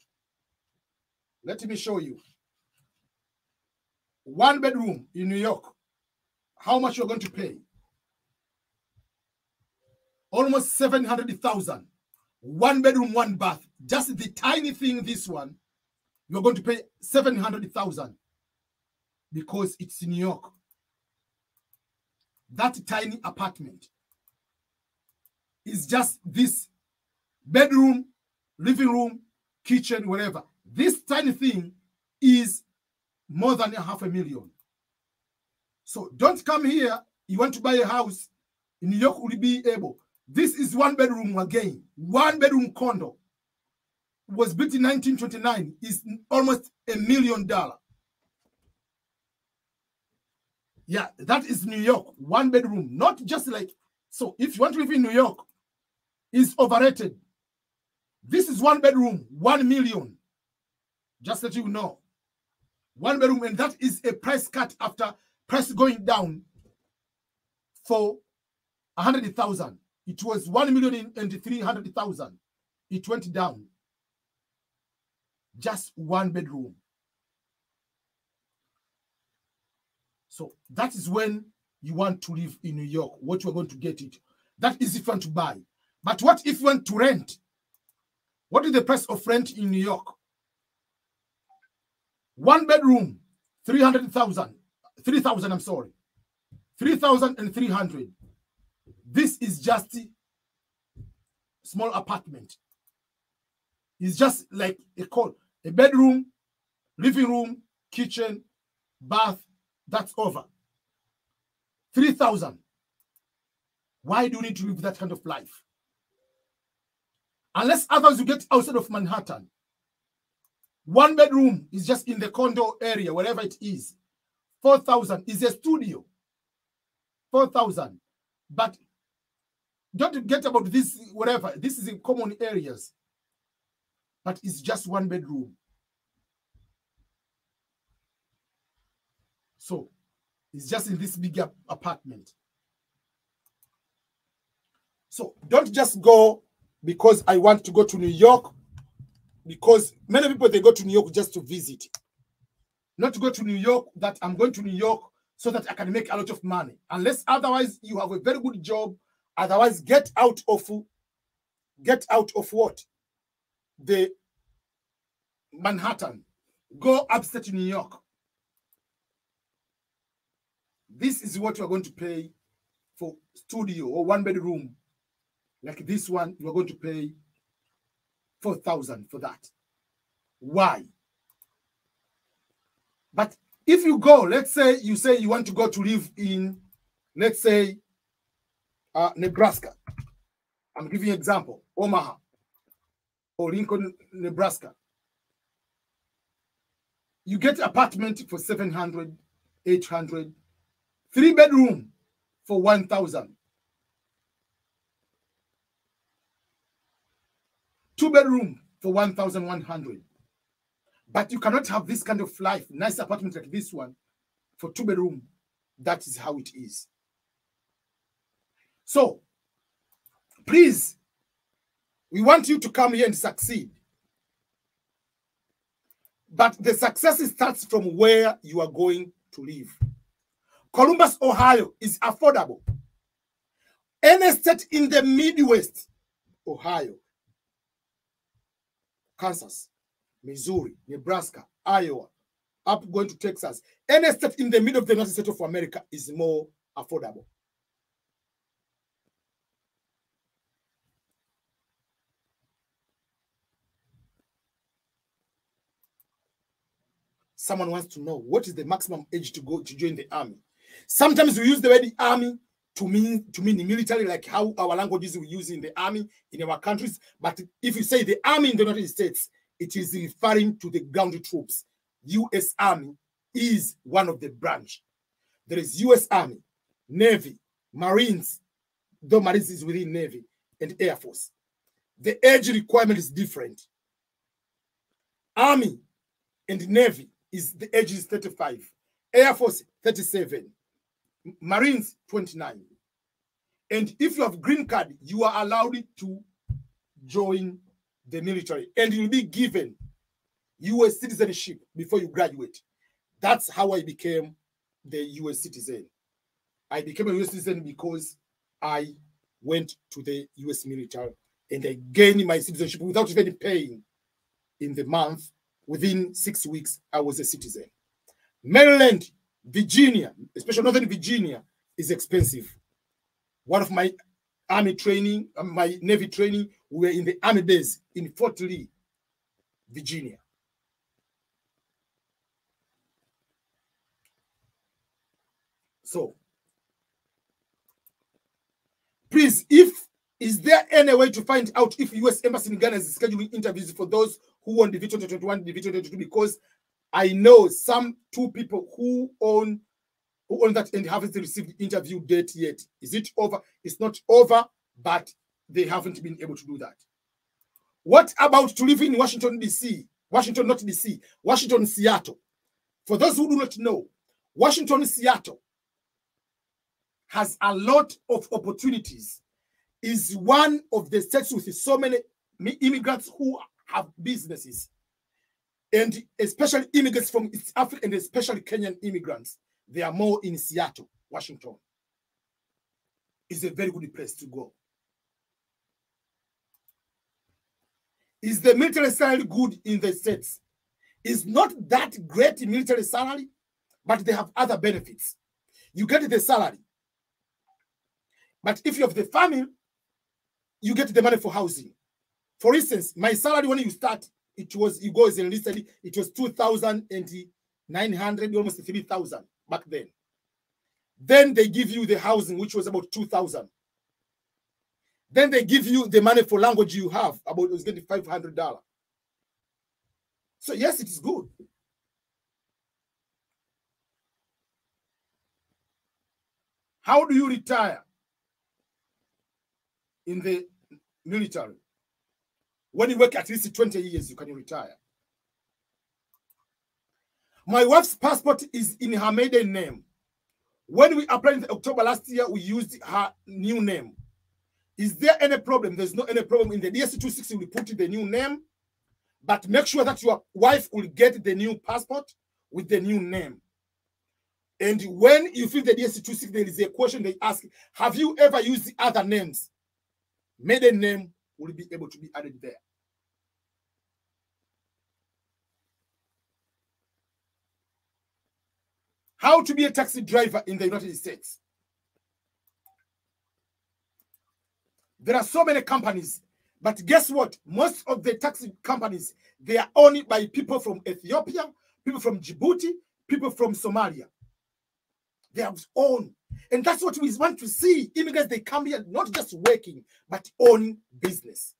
Let me show you. 1 bedroom in New York. How much you're going to pay? Almost 700,000. 1 bedroom, 1 bath. Just the tiny thing, this one, you're going to pay 700,000 because it's in New York. That tiny apartment is just this bedroom, living room, kitchen, whatever. This tiny thing is more than $500,000. So don't come here. You want to buy a house in New York, will be able. This is 1 bedroom again. 1 bedroom condo. It was built in 1929. Is almost $1 million. Yeah, that is New York. 1 bedroom. Not just like, so if you want to live in New York, it's overrated. This is 1 bedroom, 1 million. Just that you know. 1 bedroom, and that is a price cut after price going down for 100,000. It was 1,300,000. It went down. Just 1 bedroom. So that is when you want to live in New York, what you are going to get it. That is if you want to buy. But what if you want to rent? What is the price of rent in New York? 1 bedroom, 300,000. 3,000, I'm sorry. 3,300. This is just a small apartment. It's just like a bedroom, living room, kitchen, bath. That's over. 3,000. Why do you need to live that kind of life? Unless others you get outside of Manhattan. 1 bedroom is just in the condo area, wherever it is. 4,000 is a studio. 4,000. But don't get about this, whatever. This is in common areas. But it's just 1 bedroom. So it's just in this bigger apartment. So don't just go because I want to go to New York. Because many people, they go to New York just to visit. Not to go to New York that I'm going to New York so that I can make a lot of money. Unless otherwise you have a very good job. Otherwise, get out of what? the Manhattan, go upstate New York. This is what you are going to pay for studio or one bedroom. Like this one, you are going to pay 4,000 for that. Why? But if you go, let's say you want to go to live in, let's say, Nebraska. I'm giving you an example, Omaha or Lincoln, Nebraska. You get apartment for 700, 800, 3-bedroom for 1,000. 2-bedroom for 1,100. But you cannot have this kind of life, nice apartment like this one, for 2-bedroom. That is how it is. So, please, we want you to come here and succeed. But the success starts from where you are going to live. Columbus, Ohio is affordable. Any state in the Midwest, Ohio, Kansas, Missouri, Nebraska, Iowa, up going to Texas, any state in the middle of the United States of America is more affordable. Someone wants to know what is the maximum age to go to join the army. Sometimes we use the word army to mean the military, like how our languages we use in the army in our countries. But if you say the army in the United States, it is referring to the ground troops. U.S. Army is one of the branch. There is U.S. Army, Navy, Marines, though Marines is within Navy, and Air Force. The age requirement is different. Army and Navy the age is 35. Air Force 37. Marines 29. And if you have green card, you are allowed to join the military, and you'll be given U.S. citizenship before you graduate. That's how I became the U.S. citizen. I became a U.S. citizen because I went to the U.S. military and I gained my citizenship without even paying. In the month, within 6 weeks, I was a citizen. Maryland, Virginia, especially Northern Virginia, is expensive. One of my army training, my Navy training, we were in the army base in Fort Lee, Virginia. So, please, is there any way to find out if U.S. Embassy in Ghana is scheduling interviews for those who won the V2021, the V2022? Because I know some 2 people who own that and haven't received the interview date yet. Is it over? It's not over, but they haven't been able to do that. What about to live in Washington, D.C.? Washington, not D.C. Washington, Seattle. For those who do not know, Washington, Seattle has a lot of opportunities. Is one of the states with so many immigrants who have businesses, and especially immigrants from East Africa and especially Kenyan immigrants. They are more in Seattle, Washington. It's a very good place to go. Is the military salary good in the States? It's not that great military salary, but they have other benefits. You get the salary. But if you have the family, you get the money for housing. For instance, my salary when you start, you go as enlisted, it was 2,900, almost 3,000 back then. Then they give you the housing, which was about 2,000. Then they give you the money for language you have, about it was getting $500. So yes, it is good. How do you retire in the military? When you work at least 20 years, you can retire. My wife's passport is in her maiden name. When we applied in October last year, we used her new name. Is there any problem? There's no any problem. In the DS260, we put the new name, but make sure that your wife will get the new passport with the new name. And when you fill the DS260, there is a question they ask, have you ever used the other names? Maiden name will be able to be added there. How to be a taxi driver in the United States. There are so many companies, but guess what? Most of the taxi companies, they are owned by people from Ethiopia, people from Djibouti, people from Somalia. They have owned. And that's what we want to see. Immigrants, they come here not just working, but owning business.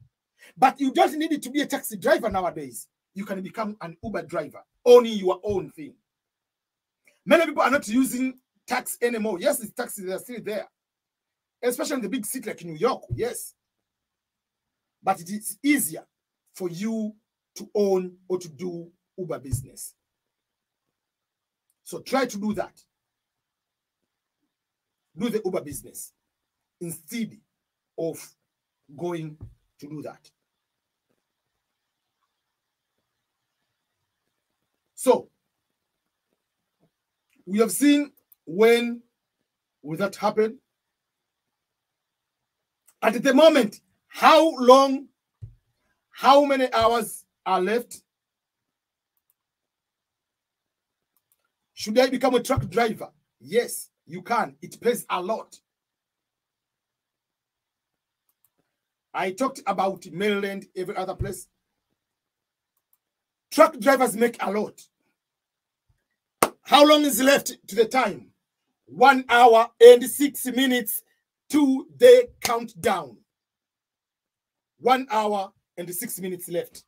But you don't need it to be a taxi driver nowadays. You can become an Uber driver, owning your own thing. Many people are not using taxi anymore. Yes, it's taxis, they are still there. Especially in the big city like New York, yes. But it is easier for you to own or to do Uber business. So try to do that. Do the Uber business instead of going to do that. So, we have seen when will that happen. At the moment, how long, how many hours are left? Should I become a truck driver? Yes, you can. It pays a lot. I talked about Maryland, every other place. Truck drivers make a lot. How long is left to the time? 1 hour and 6 minutes to the countdown. 1 hour and 6 minutes left.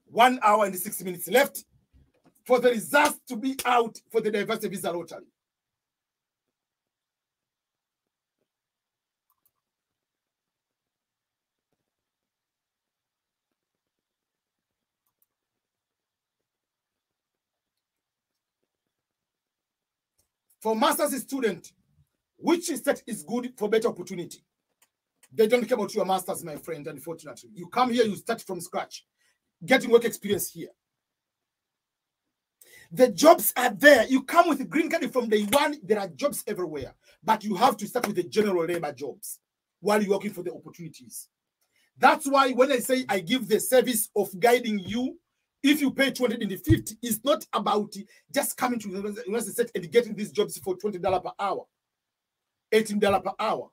One hour and 6 minutes left for the results to be out for the diversity visa lottery. For master's student, which state is good for better opportunity? They don't care about your master's, my friend, unfortunately. You come here, you start from scratch, getting work experience here. The jobs are there. You come with a green card from day one, there are jobs everywhere. But you have to start with the general labor jobs while you're working for the opportunities. That's why when I say I give the service of guiding you, if you pay $250, it's not about just coming to the university and getting these jobs for $20 per hour, $18 per hour.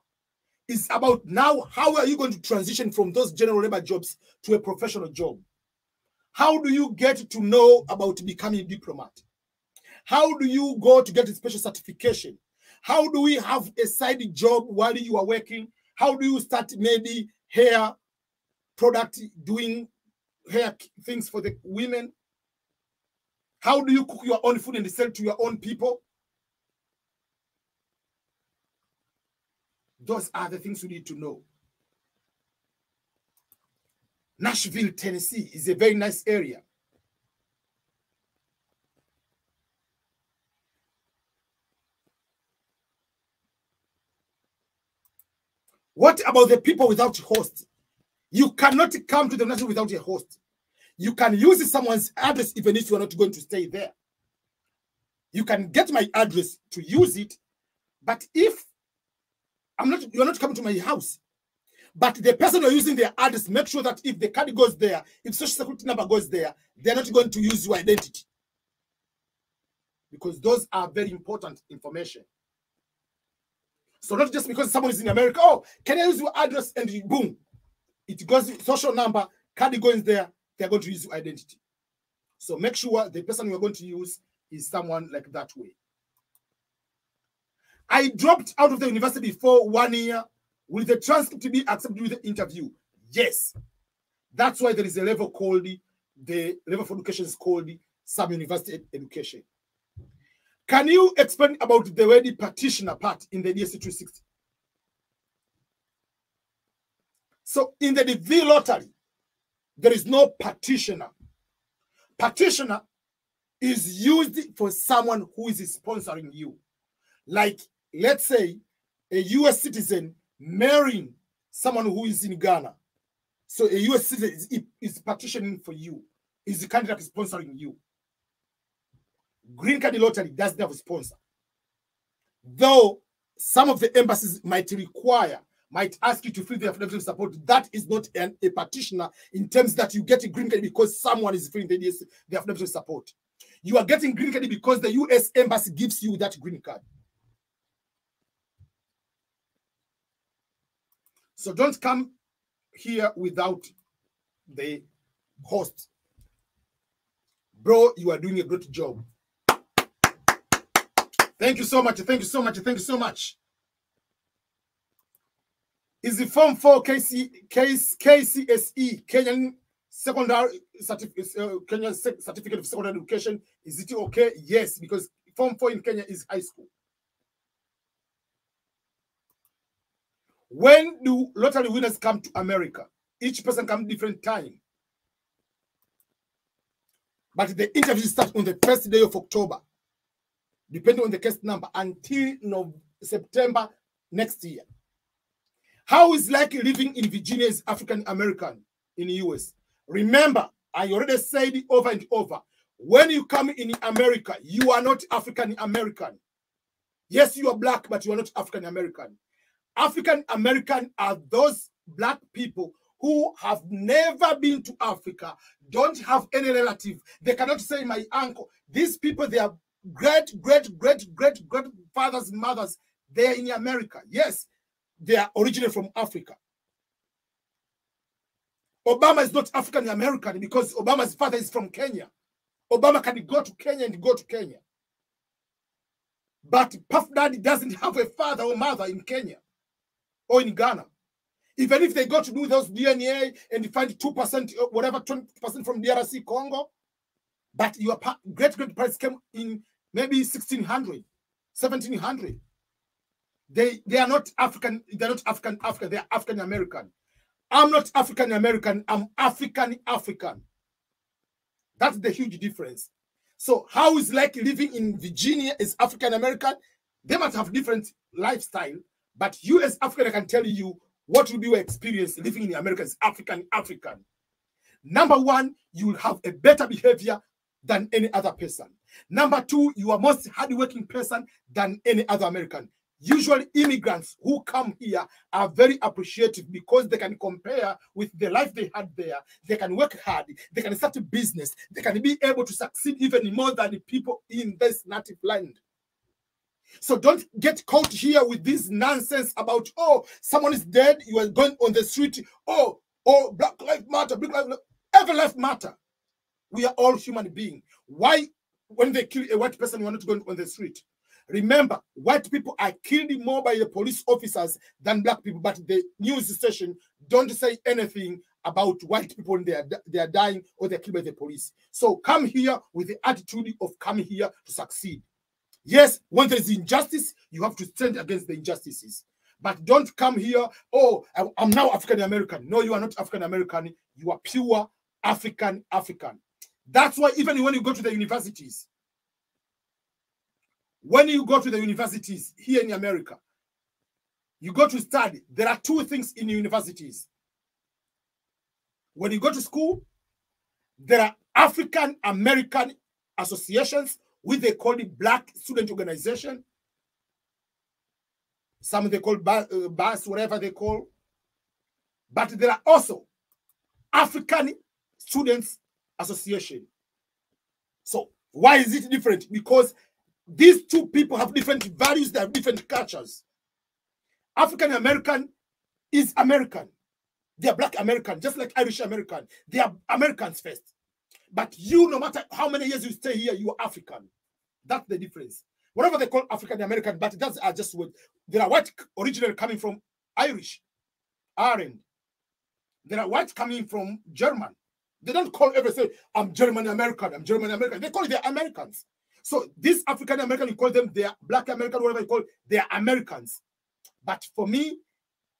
It's about now, how are you going to transition from those general labor jobs to a professional job? How do you get to know about becoming a diplomat? How do you go to get a special certification? How do we have a side job while you are working? How do you start maybe hair product, doing hair things for the women? How do you cook your own food and sell to your own people? Those are the things you need to know. Nashville, Tennessee is a very nice area. What about the people without a host? You cannot come to the nation without a host. You can use someone's address even if you're not going to stay there. You can get my address to use it, but if you're not coming to my house, but the person you're using their address, make sure that if the card goes there, if social security number goes there, they're not going to use your identity. Because those are very important information. So not just because someone is in America, oh, can I use your address? And boom, it goes, social number, card goes there, they're going to use your identity. So make sure the person you're going to use is someone like that way. I dropped out of the university for 1 year. Will the transcript to be accepted with the interview? Yes. That's why there is a level called, the level for education is called sub-university education. Can you explain about the ready partitioner part in the DSC 360? So in the DV lottery, there is no partitioner. Partitioner is used for someone who is sponsoring you. Like, let's say, a US citizen marrying someone who is in Ghana. So a US citizen is partitioning for you, is the candidate sponsoring you. Green card lottery doesn't have a sponsor. Though some of the embassies might require might ask you to fill the affidavit of support. That is not a petitioner in terms that you get a green card because someone is filling the affidavit of support. You are getting green card because the U.S. Embassy gives you that green card. So don't come here without the host. Bro, you are doing a great job. Thank you so much. Thank you so much. Thank you so much. Is the Form 4 KCSE, Kenyan Secondary Kenyan Certificate of Secondary Education, is it okay? Yes, because Form 4 in Kenya is high school. When do lottery winners come to America? Each person comes different time. But the interview starts on the first day of October, depending on the case number, until September next year. How is like living in Virginia as African American in the US? Remember, I already said it over and over. When you come in America, you are not African American. Yes, you are black, but you are not African American. African American are those black people who have never been to Africa, don't have any relative. They cannot say my uncle. These people, they are great fathers and mothers. They are in America. Yes, they are originally from Africa. Obama is not African American because Obama's father is from Kenya. Obama can go to Kenya and go to Kenya. But Puff Daddy doesn't have a father or mother in Kenya or in Ghana. Even if they go to do those DNA and find 2% or whatever, 20% from DRC Congo, but your great-grandparents came in maybe 1600, 1700. They are not African, they're not African, they are African American. I'm not African American, I'm African. That's the huge difference. So how is like living in Virginia as African American? They might have different lifestyle, but you as African, I can tell you what will be your experience living in America as African. Number one, you will have a better behavior than any other person. Number two, you are most hardworking person than any other American. Usually immigrants who come here are very appreciative because they can compare with the life they had there. They can work hard. They can start a business. They can be able to succeed even more than the people in this native land. So don't get caught here with this nonsense about, oh, someone is dead, you are going on the street, oh, Black Lives Matter, every life matter. We are all human beings. Why, when they kill a white person, you are not going on the street? Remember, white people are killed more by the police officers than black people, but the news station don't say anything about white people and they are dying or they're killed by the police. So come here with the attitude of coming here to succeed. Yes, when there's injustice, you have to stand against the injustices. But don't come here, oh, I'm now African American. No, you are not African American. You are pure African. That's why even when you go to the universities, here in America, you go to study, there are two things in universities. When you go to school, there are African American associations, which they call the Black Student Organization. Some they call BAS, whatever they call. But there are also African Students Association. So why is it different? Because these two people have different values, they have different cultures. African American is American. They are Black American, just like Irish American. They are Americans first. But you, no matter how many years you stay here, you are African. That's the difference. Whatever they call African American, but that's just what there are white originally coming from Irish, Ireland. There are white coming from German. They don't call everything, I'm German American, I'm German American. They call it the Americans. So these African American, you call them, they are Black American, whatever you call, they are Americans. But for me,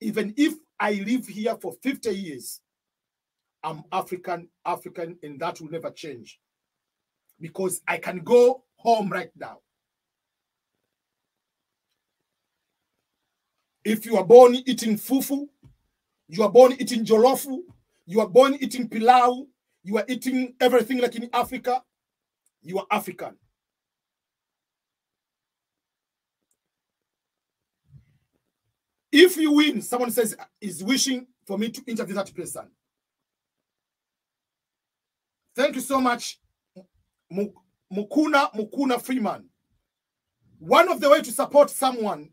even if I live here for 50 years, I'm African, and that will never change. Because I can go home right now. If you are born eating fufu, you are born eating jollofu, you are born eating pilau, you are eating everything like in Africa, you are African. If you win, someone says is wishing for me to interview that person. Thank you so much, Mukuna Freeman. One of the way to support someone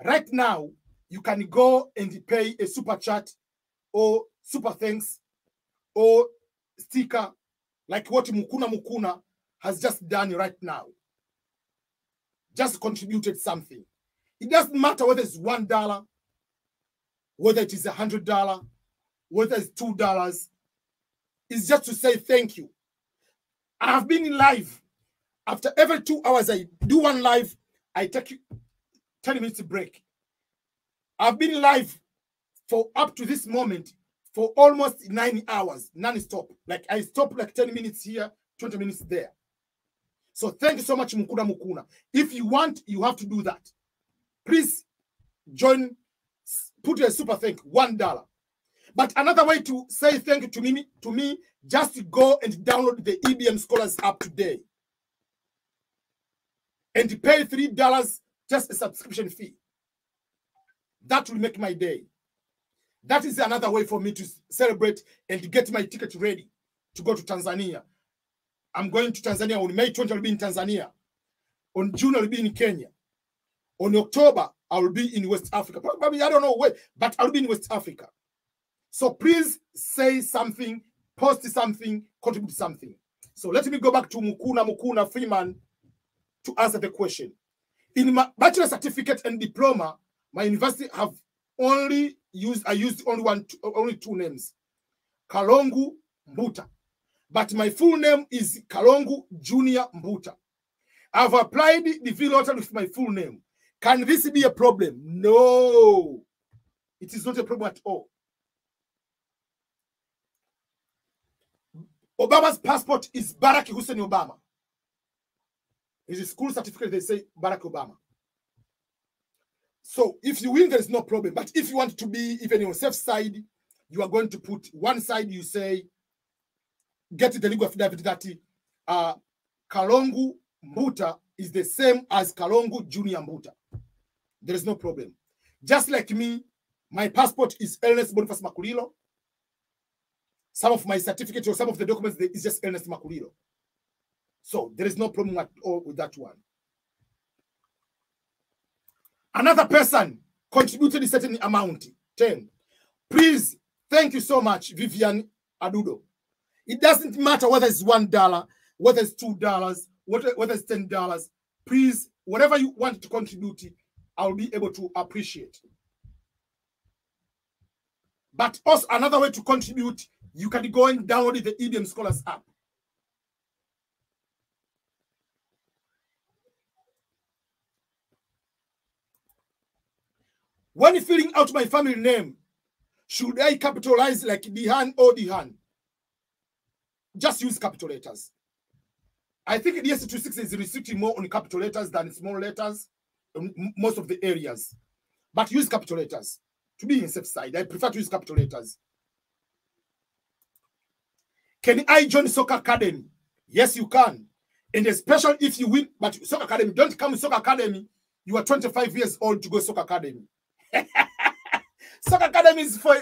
right now, you can go and pay a super chat or super thanks or sticker like what Mukuna has just done right now. Just contributed something. It doesn't matter whether it's $1, whether it is $100, whether it's $2. It's just to say thank you. I have been in live. After every 2 hours, I do one live. I take 10 minutes break. I've been live for up to this moment for almost 9 hours, non-stop. Like I stop like 10 minutes here, 20 minutes there. So thank you so much, Mukuna. If you want, you have to do that. Please join, put a super thank, $1. But another way to say thank you to me, just go and download the EBM Scholars app today. And pay $3, just a subscription fee. That will make my day. That is another way for me to celebrate and get my ticket ready to go to Tanzania. I'm going to Tanzania on May 20th. I'll be in Tanzania. On June, I'll be in Kenya. On October, I will be in West Africa. Probably, I don't know where, but I'll be in West Africa. So please say something, post something, contribute something. So let me go back to Mukuna Freeman to answer the question. In my bachelor certificate and diploma, my university have I used only two names, Kalongu Mbuta. But my full name is Kalongu Junior Mbuta. I've applied the V-Lottery with my full name. Can this be a problem? No. It is not a problem at all. Obama's passport is Barack Hussein Obama. His school certificate, they say Barack Obama. So if you win, there is no problem. But if you want to be even on safe side, you are going to put one side, you say, get the legal affidavit that Kalongu Mbuta is the same as Kalongu Junior Mbuta. There is no problem. Just like me, my passport is Ernest Boniface Makulilo. Some of my certificates or some of the documents is just Ernest Makulilo. So there is no problem at all with that one. Another person contributed a certain amount, 10. Please, thank you so much, Vivian Adudo. It doesn't matter whether it's $1, whether it's $2, whether it's $10. Please, whatever you want to contribute, I'll be able to appreciate. But also another way to contribute, you can go and download the EBM Scholars app. When filling out my family name, should I capitalize like Dihan or Dihan? Just use capital letters. I think the DS260 is restricting more on capital letters than small letters in most of the areas. But use capital letters to be in safe side. I prefer to use capital letters. Can I join Soccer Academy? Yes, you can. And especially if you win, but Soccer Academy, don't come to Soccer Academy. You are 25 years old to go Soccer Academy. Soccer Academy is for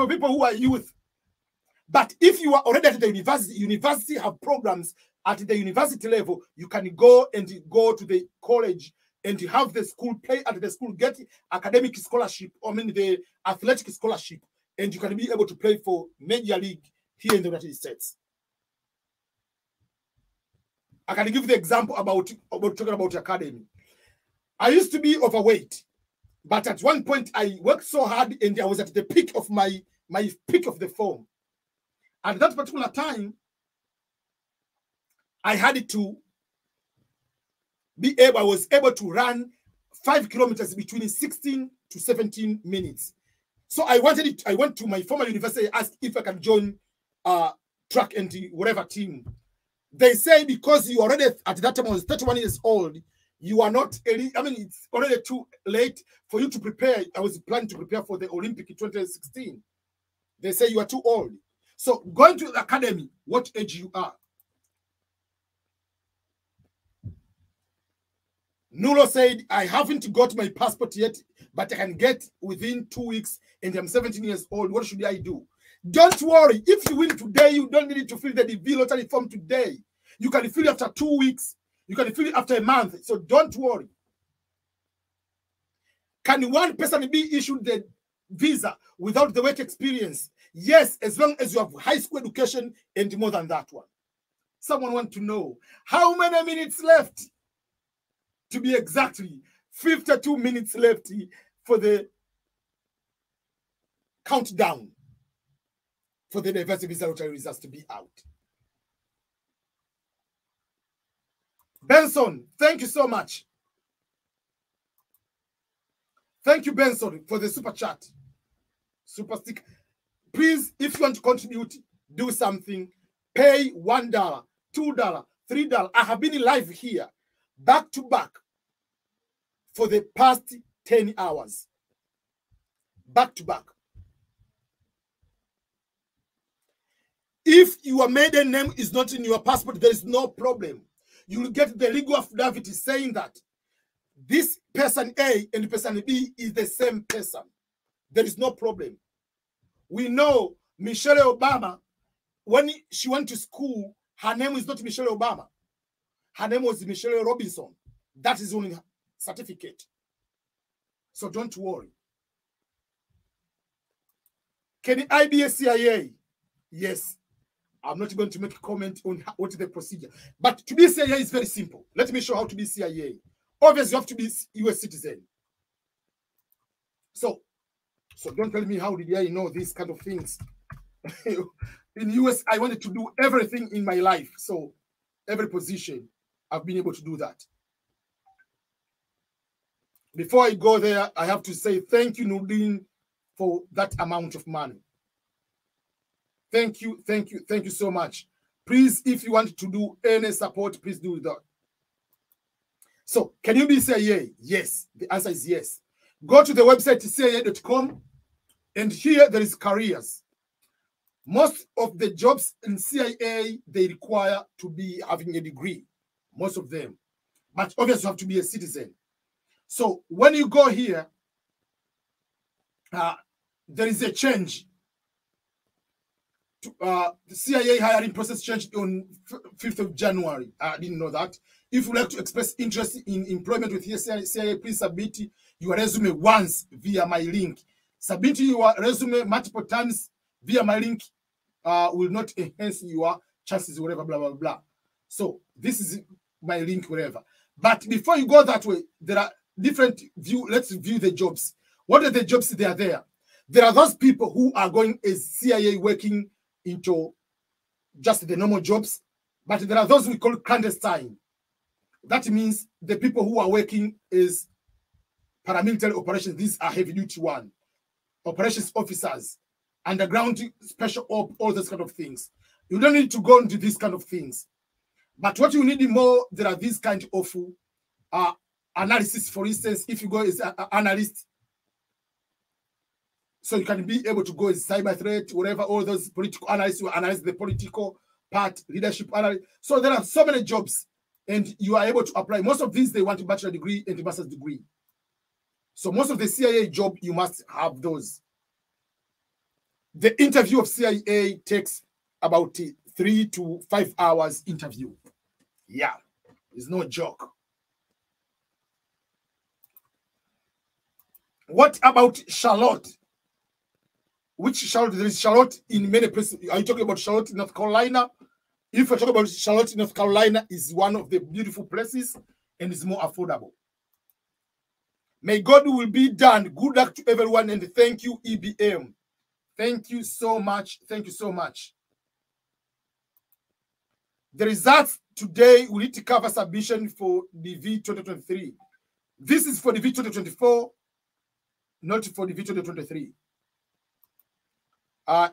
people who are youth. But if you are already at the university have programs at the university level, you can go to the college and have the school play at the school, get academic scholarship, the athletic scholarship, and you can be able to play for major league here in the United States. I can give you the example about talking about academy. I used to be overweight, but at one point I worked so hard and I was at the peak of my peak of the form. At that particular time, I was able to run 5 kilometers between 16 to 17 minutes. So I went to my former university, asked if I can join track and whatever team. They say because you already, at that time I was 31 years old, you are not, it's already too late for you to prepare. I was planning to prepare for the Olympic in 2016. They say you are too old. So going to the academy, what age you are? Nulo said, I haven't got my passport yet, but I can get within 2 weeks, and I'm 17 years old. What should I do? Don't worry. If you win today, you don't need to fill the DV lottery form today. You can fill it after 2 weeks. You can fill it after a month. So don't worry. Can one person be issued the visa without the work experience? Yes, as long as you have high school education and more than that one. Someone wants to know how many minutes left? To be exactly 52 minutes left for the countdown for the diversity visa lottery results to be out. Benson, thank you so much. Thank you, Benson, for the super chat. Super stick. Please, if you want to contribute, do something. Pay $1, $2, $3. I have been live here, back to back, for the past 10 hours. Back to back. If your maiden name is not in your passport, there is no problem. You will get the legal affidavit saying that this person A and person B is the same person. There is no problem. We know Michelle Obama, when she went to school, her name is not Michelle Obama. Her name was Michelle Robinson. That is on her certificate. So don't worry. Can I be a CIA? Yes. I'm not going to make a comment on what is the procedure. But to be a CIA is very simple. Let me show how to be CIA. Obviously, you have to be US citizen. So don't tell me how did I know these kind of things. In US, I wanted to do everything in my life. So every position, I've been able to do that. Before I go there, I have to say thank you, Nudin, for that amount of money. Thank you so much. Please, if you want to do any support, please do that. So, can you be CIA? Yes. The answer is yes. Go to the website CIA.com, and here there is careers. Most of the jobs in CIA, they require to be having a degree. Most of them. But obviously, you have to be a citizen. So, when you go here, there is a change. The CIA hiring process changed on 5th of January. I didn't know that. If you like to express interest in employment with CIA, please submit your resume once via my link. Submitting your resume multiple times via my link will not enhance your chances, whatever, blah, blah, blah. So this is my link, whatever. But before you go that way, there are different view. Let's view the jobs. What are the jobs that are there? There are those people who are going as CIA working into just the normal jobs, but there are those we call clandestine. That means the people who are working is paramilitary operations. These are heavy duty one, operations officers, underground special op, all those kind of things. You don't need to go into these kind of things. But what you need more, there are these kind of analysis. For instance, if you go as an analyst, so you can be able to go as cyber threat, whatever, all those political analysts who analyze the political part, leadership analysis. So there are so many jobs, and you are able to apply. Most of these, they want a bachelor degree and a master's degree. So most of the CIA job, you must have those. The interview of CIA takes about 3 to 5 hours interview. Yeah, it's no joke. What about Charlotte? Which Charlotte? There is Charlotte in many places. Are you talking about Charlotte in North Carolina? If you're talking about Charlotte in North Carolina, is one of the beautiful places and is more affordable. May God will be done. Good luck to everyone, and thank you, EBM. Thank you so much. Thank you so much. The results today, we need to cover submission for the V 2023. This is for the V 2024, not for the V 2023.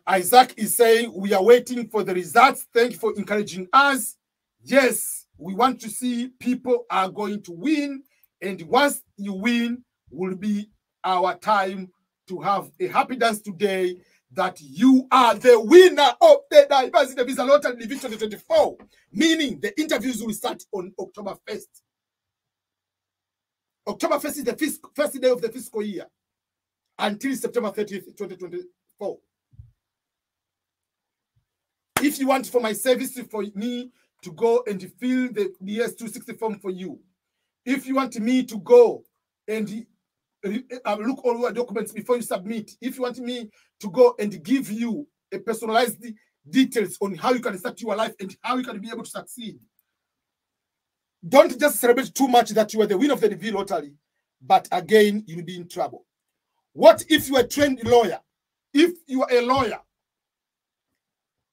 Isaac is saying, we are waiting for the results. Thank you for encouraging us. Yes, we want to see people are going to win. And once you win, will be our time to have a happy dance today that you are the winner of the Diversity Visa Lottery Division 2024. Meaning the interviews will start on October 1st. October 1st is the first day of the fiscal year until September 30th, 2024. If you want for my service for me to go and fill the DS260 form for you, if you want me to go and look all your documents before you submit, if you want me to go and give you a personalized details on how you can start your life and how you can be able to succeed, don't just celebrate too much that you are the winner of the DV lottery, but again, you'll be in trouble. What if you are a trained lawyer? If you are a lawyer,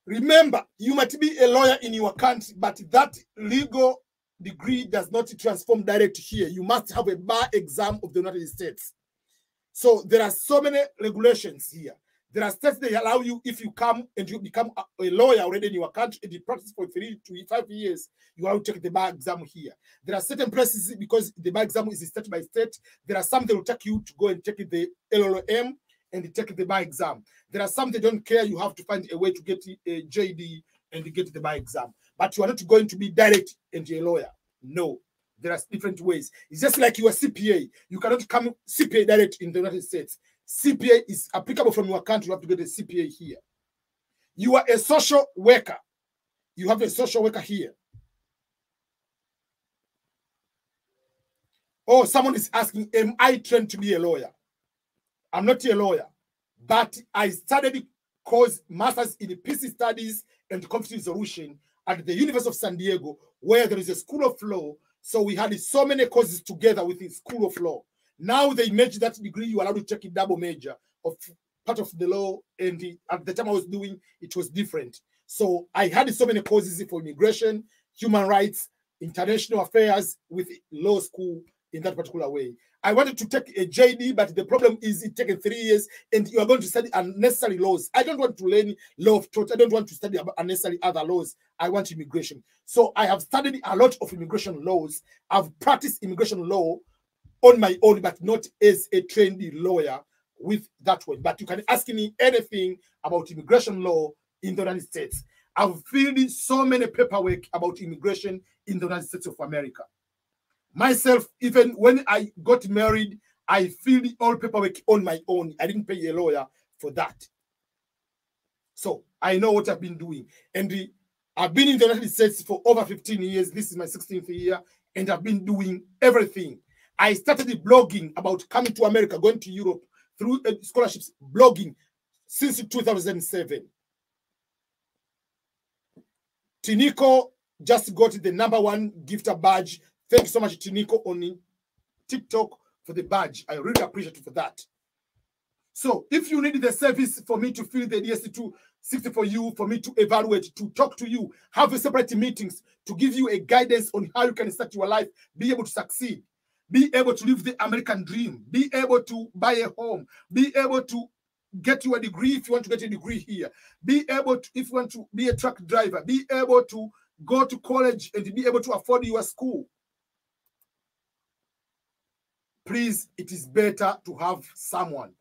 remember, you might be a lawyer in your country, but that legal degree does not transform direct here. You must have a bar exam of the United States. So there are so many regulations here. There are states that allow you, if you come and you become a lawyer already in your country and you practice for 3 to 5 years, you have to take the bar exam here. There are certain places, because the bar exam is state by state, there are some that will take you to go and take the LLM and take the bar exam. There are some that don't care. You have to find a way to get a JD and get the bar exam. But you are not going to be direct and a lawyer. No, there are different ways. It's just like you are CPA. You cannot come CPA direct in the United States. CPA is applicable from your country. You have to get a CPA here. You are a social worker. You have a social worker here. Oh, someone is asking, am I trained to be a lawyer? I'm not a lawyer, but I studied course Masters in Peace Studies and Conflict Resolution at the University of San Diego, where there is a School of Law. So we had so many courses together with the School of Law. Now they merged that degree. You are allowed to take a double major of part of the law. And at the time I was doing, it was different. So I had so many courses for immigration, human rights, international affairs with law school in that particular way. I wanted to take a JD, but the problem is it taken 3 years and you are going to study unnecessary laws. I don't want to learn law of tort. I don't want to study unnecessary other laws. I want immigration. So I have studied a lot of immigration laws. I've practiced immigration law on my own, but not as a trained lawyer with that one. But you can ask me anything about immigration law in the United States. I've filled so many paperwork about immigration in the United States of America. Myself, even when I got married, I filled all paperwork on my own. I didn't pay a lawyer for that. So I know what I've been doing. And I've been in the United States for over 15 years. This is my 16th year. And I've been doing everything. I started blogging about coming to America, going to Europe through scholarships, blogging since 2007. Tiniko just got the #1 gifter badge. Thank you so much, Tiniko, on TikTok for the badge. I really appreciate it for that. So if you need the service for me to fill the DS260 for you, for me to evaluate, to talk to you, have a separate meetings to give you a guidance on how you can start your life, be able to succeed, be able to live the American dream, be able to buy a home, be able to get you a degree if you want to get a degree here, be able to, if you want to be a truck driver, be able to go to college and be able to afford your school. Please, it is better to have someone.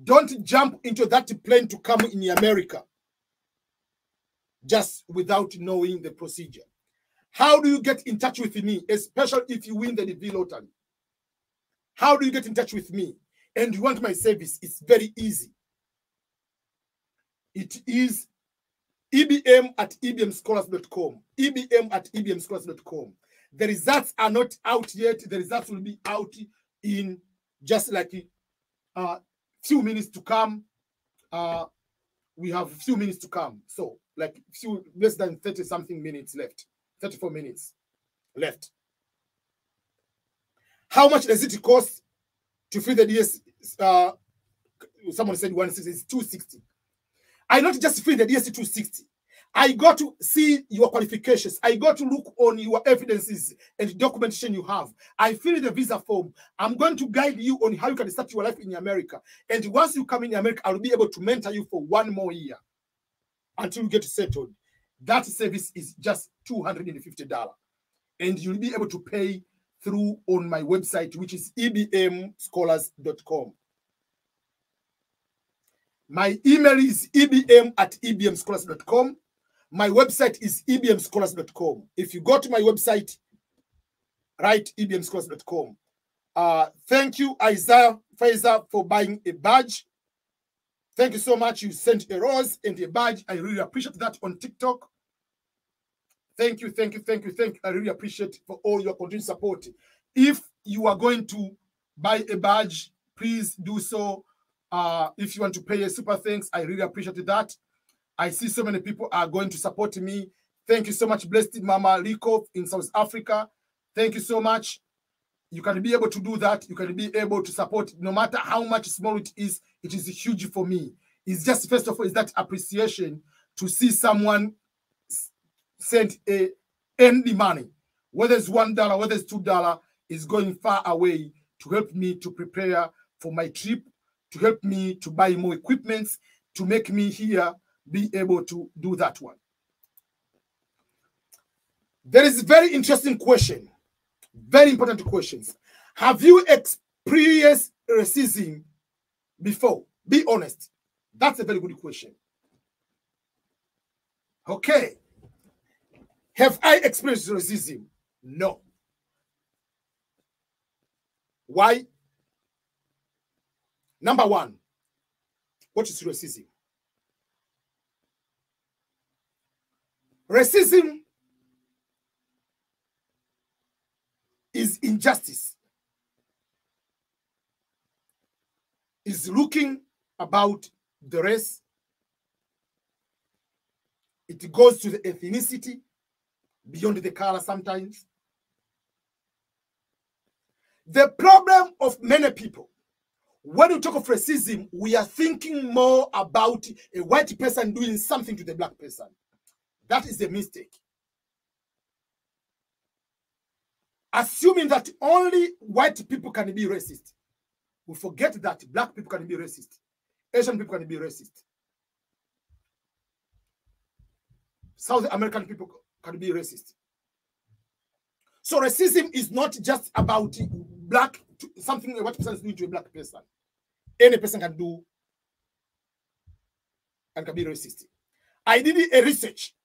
Don't jump into that plane to come in America just without knowing the procedure. How do you get in touch with me, especially if you win the DV lottery? How do you get in touch with me and you want my service? It's very easy. It is ebm@ebmscholars.com. ebm@ebmscholars.com. The results are not out yet. The results will be out in just like few minutes to come. We have a few minutes to come. So like few less than 30 something minutes left. 34 minutes left. How much does it cost to fill the DS? Someone said 160 is 260. I not just fill the DS 260. I got to see your qualifications. I got to look on your evidences and documentation you have. I fill the visa form. I'm going to guide you on how you can start your life in America. And once you come in America, I'll be able to mentor you for 1 more year until you get settled. That service is just $250. And you'll be able to pay through on my website, which is ebmscholars.com. My email is ebm@ebmscholars.com. My website is ebmscholars.com. If you go to my website, write ebmscholars.com. Thank you, Isaiah Fraser, for buying a badge. Thank you so much. You sent a rose and a badge. I really appreciate that on TikTok. Thank you, thank you, thank you, thank you. I really appreciate for all your continued support. If you are going to buy a badge, please do so. If you want to pay a super thanks, I really appreciate that. I see so many people are going to support me. Thank you so much, Blessed Mama Liko in South Africa. Thank you so much. You can be able to do that. You can be able to support, no matter how much small it is huge for me. It's just, first of all, is that appreciation to see someone send any money, whether it's $1, whether it's $2, is going far away to help me to prepare for my trip, to help me to buy more equipments, to make me here be able to do that one. There is a very interesting question. Very important questions. Have you experienced racism before? Be honest. That's a very good question. Okay. Have I experienced racism? No. Why? Number one, what is racism? Racism is injustice. Is looking about the race. It goes to the ethnicity, beyond the color sometimes. The problem of many people, when we talk of racism, we are thinking more about a white person doing something to the black person. That is a mistake. Assuming that only white people can be racist, we forget that black people can be racist, Asian people can be racist, South American people can be racist. So racism is not just about black, something a white person is doing to a black person. Any person can do and can be racist. I did a research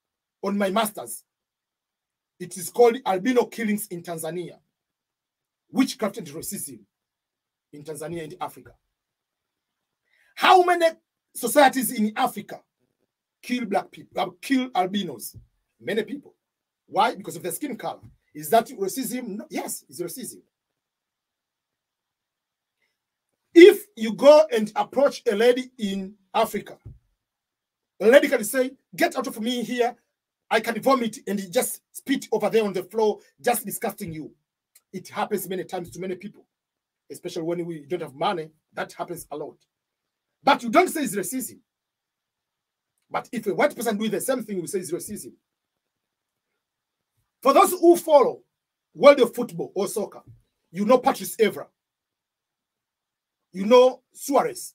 on my master's. It is called Albino Killings in Tanzania, Witchcraft and Racism in Tanzania and Africa. How many societies in Africa kill black people, kill albinos? Many people. Why? Because of their skin color. Is that racism? No. Yes, it's racism. If you go and approach a lady in Africa, a lady can say, "Get out of me here. I can vomit," and just spit over there on the floor, just disgusting you. It happens many times to many people, especially when we don't have money. That happens a lot. But you don't say it's racism. But if a white person doing the same thing, we say it's racism. For those who follow world of football or soccer, you know Patrice Evra. You know Suarez.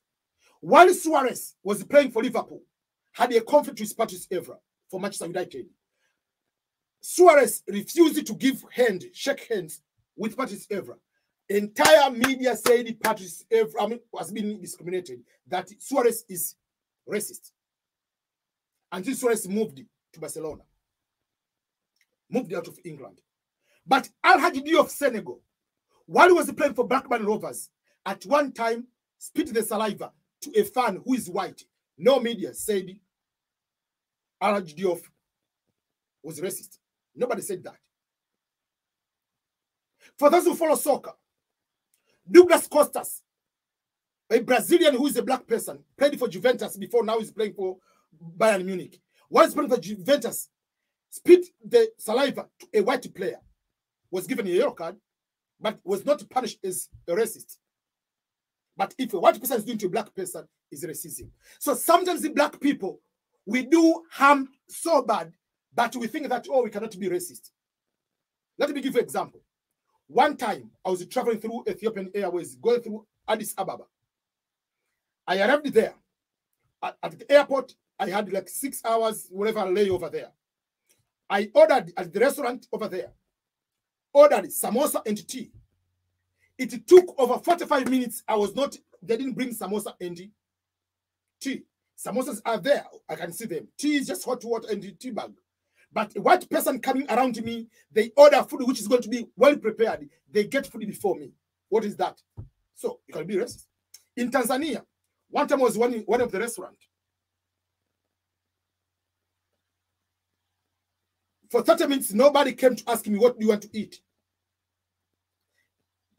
While Suarez was playing for Liverpool, had a conflict with Patrice Evra for Manchester United. Suarez refused to shake hands with Patrice Evra. Entire media said Patrice Evra was being discriminated, that Suarez is racist. Until Suarez moved to Barcelona, moved out of England. But Al Hadji of Senegal, while he was playing for Blackburn Rovers, at one time spit the saliva to a fan who is white. No media said Al Hadji Diouf was racist. Nobody said that. For those who follow soccer, Douglas Costas, a Brazilian who is a black person, played for Juventus before, now he's playing for Bayern Munich. While he's playing for Juventus, spit the saliva to a white player, was given a yellow card, but was not punished as a racist. But if a white person is doing to a black person, it's racism. So sometimes the black people, we do harm so bad, but we think that, oh, we cannot be racist. Let me give you an example. One time, I was traveling through Ethiopian Airways, going through Addis Ababa. I arrived there. At the airport, I had like 6 hours, whatever, layover there. I ordered at the restaurant over there, ordered samosa and tea. It took over 45 minutes. They didn't bring samosa and tea. Samosas are there. I can see them. Tea is just hot water and tea bag. But a white person coming around me, they order food which is going to be well prepared. They get food before me. What is that? So you can be racist. In Tanzania, one time I was one of the restaurant. For 30 minutes, nobody came to ask me, what do you want to eat?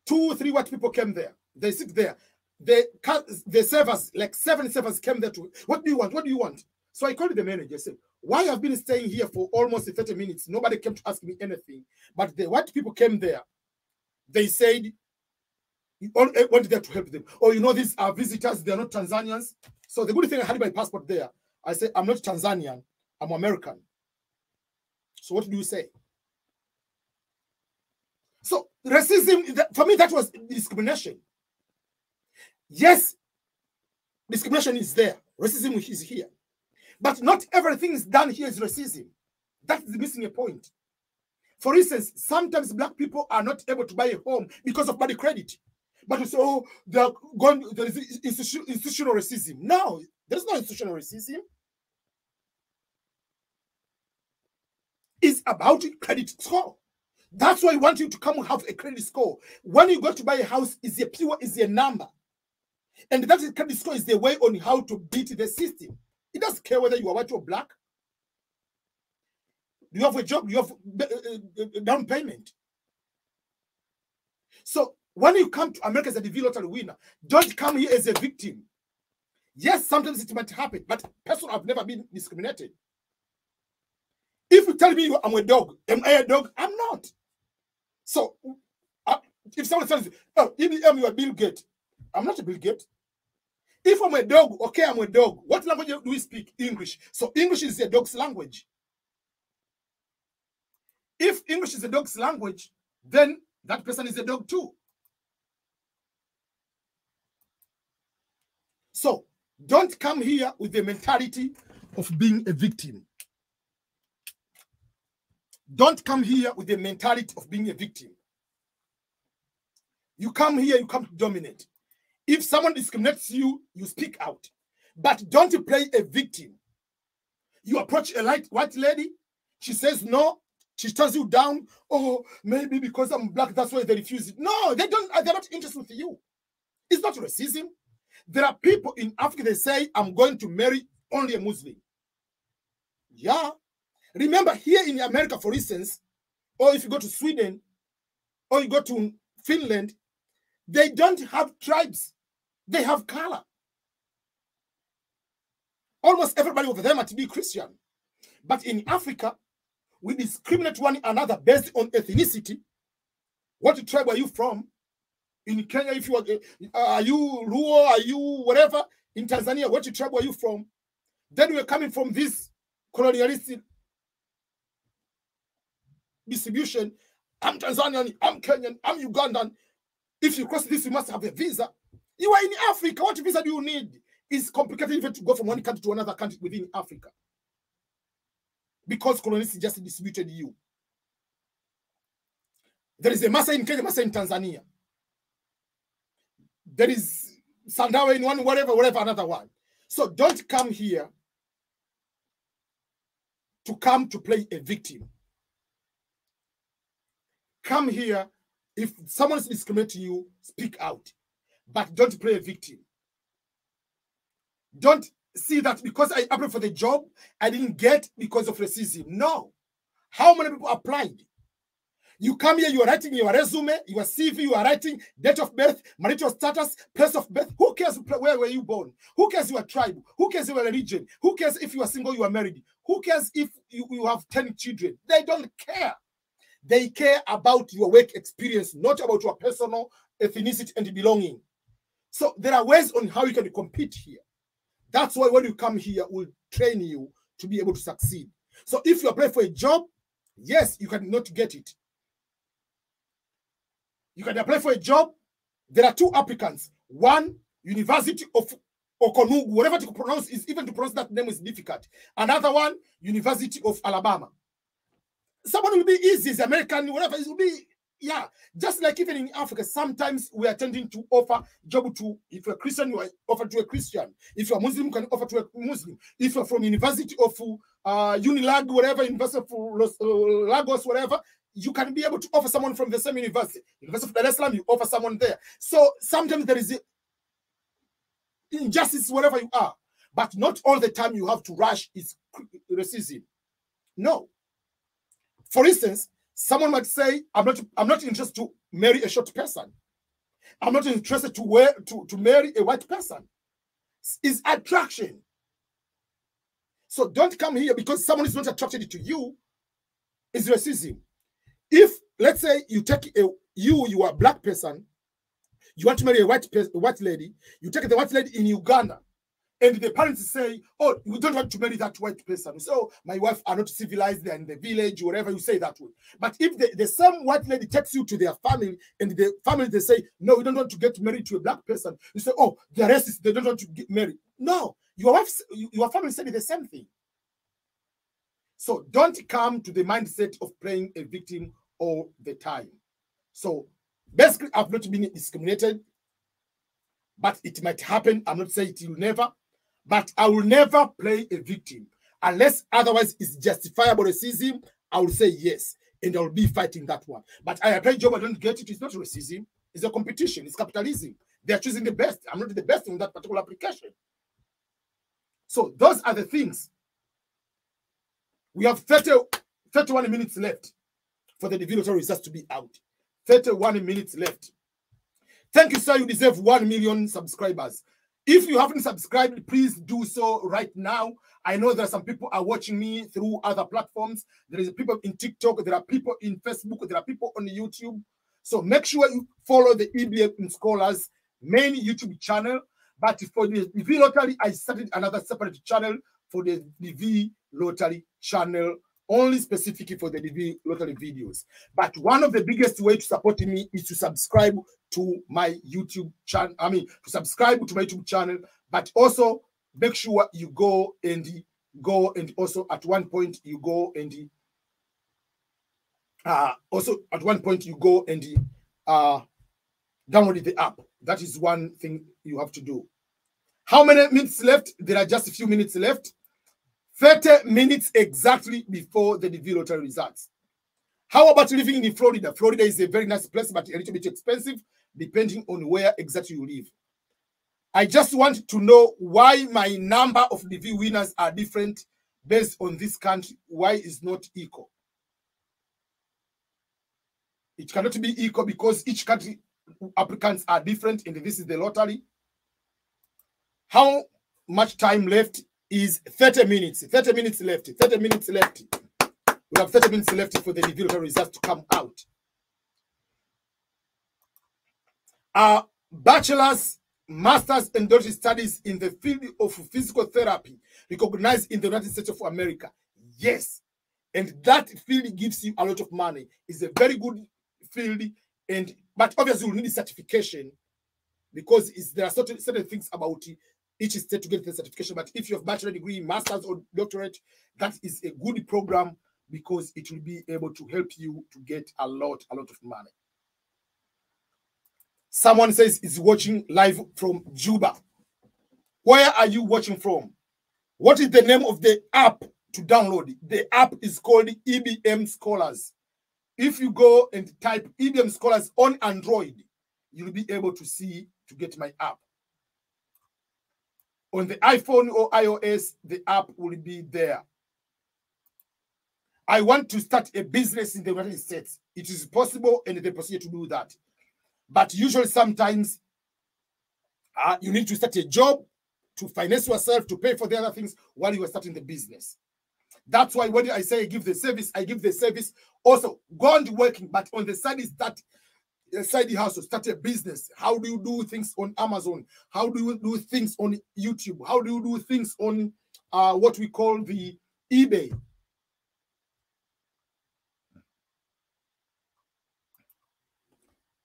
2, 3 white people came there. They sit there. The servers, like 7 servers came there to, what do you want? What do you want? So I called the manager. I said, why have been staying here for almost 30 minutes? Nobody came to ask me anything. But the white people came there. They said, wanted there to help them. Oh, you know, these are visitors. They're not Tanzanians. So the good thing, I had my passport there. I said, I'm not Tanzanian. I'm American. So what do you say? So racism, for me, that was discrimination. Yes, discrimination is there. Racism is here. But not everything is done here is racism. That's missing a point. For instance, sometimes black people are not able to buy a home because of bad credit. But you say, oh, there is institutional racism. No, there's no institutional racism. It's about credit score. That's why I want you to come and have a credit score. When you go to buy a house, is a number. And that credit score is the way on how to beat the system. It doesn't care whether you are white or black. You have a job, you have down payment. So when you come to America as a DV lottery winner, don't come here as a victim. Yes, sometimes it might happen, but personally, I've never been discriminated. If you tell me I'm a dog, am I a dog? I'm not. So if someone says, oh, EBM, you are Bill Gates, I'm not a Bill Gates. If I'm a dog, okay, I'm a dog. What language do we speak? English. So English is a dog's language. If English is a dog's language, then that person is a dog too. So don't come here with the mentality of being a victim. Don't come here with the mentality of being a victim. You come here, you come to dominate. If someone discriminates you, you speak out. But don't play a victim. You approach a white lady, she says no, she turns you down. Oh, maybe because I'm black, that's why they refuse it. No, they're not interested with you. It's not racism. There are people in Africa, they say, I'm going to marry only a Muslim. Yeah. Remember, here in America, for instance, or if you go to Sweden, or you go to Finland, they don't have tribes. They have color. Almost everybody over there might be Christian. But in Africa, we discriminate one another based on ethnicity. What tribe are you from? In Kenya, if you are you Luo, are you whatever? In Tanzania, what tribe are you from? Then we're coming from this colonialistic distribution. I'm Tanzanian, I'm Kenyan, I'm Ugandan. If you cross this, you must have a visa. You are in Africa. What visa do you need? It's complicated even to go from one country to another country within Africa. Because colonists just distributed you. There is a Massa in Kenya, Massa in Tanzania. There is Sandawe in one, whatever, another one. So don't come here to play a victim. Come here, if someone is discriminating you, speak out. But don't play a victim. Don't see that because I applied for the job, I didn't get because of racism. No. How many people applied? You come here, you are writing your resume, your CV, you are writing date of birth, marital status, place of birth. Who cares where were you born? Who cares your tribe? Who cares your religion? Who cares if you are single, you are married? Who cares if you have 10 children? They don't care. They care about your work experience, not about your personal ethnicity and belonging. So there are ways on how you can compete here. That's why when you come here, we'll train you to be able to succeed. So if you apply for a job, yes, you cannot get it. You can apply for a job. There are 2 applicants. One, University of Okonugu, whatever to pronounce is, even to pronounce that name is difficult. Another one, University of Alabama. Someone will be easy, is American, whatever, it will be, yeah. Just like even in Africa, sometimes we are tending to offer job to, if you're a Christian, you are offered to a Christian. If you're a Muslim, you can offer to a Muslim. If you're from University of Unilag, whatever, University of Lagos, whatever, you can be able to offer someone from the same university. University of Dar es Salaam, you offer someone there. So sometimes there is injustice wherever you are, but not all the time you have to rush is racism. No. For instance, someone might say, I'm not interested to marry a short person. I'm not interested to marry a white person. It's attraction. So don't come here because someone is not attracted to you. It's racism. If, let's say, you take you are a black person, you want to marry a white lady, you take the white lady in Uganda, and the parents say, oh, we don't want to marry that white person. So my wife are not civilized, they're in the village, whatever you say that way. But if the same white lady takes you to their family, and the family, they say, no, we don't want to get married to a black person. You say, oh, the racist, they don't want to get married. No, your family said the same thing. So don't come to the mindset of playing a victim all the time. So basically, I've not been discriminated, but it might happen. I'm not saying it will never, but I will never play a victim unless otherwise it's justifiable racism. I will say yes, and I will be fighting that one. But I apply job, I don't get it. It's not racism. It's a competition. It's capitalism. They are choosing the best. I'm not the best in that particular application. So those are the things. We have 31 minutes left for the divinatory results to be out. 31 minutes left. Thank you, sir. You deserve 1 million subscribers. If you haven't subscribed, please do so right now. I know there are some people are watching me through other platforms. There is people in TikTok. There are people in Facebook. There are people on YouTube. So make sure you follow the EBM Scholars main YouTube channel. But for the DV Lottery, I started another separate channel for the DV Lottery channel, only specifically for the DV Lottery videos. But one of the biggest ways to support me is to subscribe to my YouTube channel. To subscribe to my YouTube channel, but also make sure you go and also at one point you go and download the app. That is one thing you have to do. How many minutes left? There are just a few minutes left. 30 minutes exactly before the DV Lottery results. How about living in Florida? Florida is a very nice place, but a little bit expensive, depending on where exactly you live. I just want to know why my number of DV winners are different based on this country. Why is not equal? It cannot be equal because each country applicants are different, and this is the lottery. How much time left? Is 30 minutes. 30 minutes left. 30 minutes left. We have 30 minutes left for the DV Lottery results to come out. Bachelor's, master's, and doctorate studies in the field of physical therapy recognized in the United States of America. Yes. And that field gives you a lot of money. It's a very good field, but obviously you need a certification because there are certain things about it. Each state to get the certification, but if you have bachelor degree, master's, or doctorate, that is a good program because it will be able to help you to get a lot of money. Someone says is watching live from Juba. Where are you watching from? What is the name of the app to download? The app is called EBM Scholars. If you go and type EBM Scholars on Android, you'll be able to get my app. On the iPhone or iOS, the app will be there. I want to start a business in the United States. It is possible and the procedure to do that. But usually sometimes you need to start a job to finance yourself, to pay for the other things while you are starting the business. That's why when I say I give the service, Also, go on working, but on the side is that side hustle, start a business. How do you do things on Amazon? How do you do things on YouTube? How do you do things on what we call the eBay?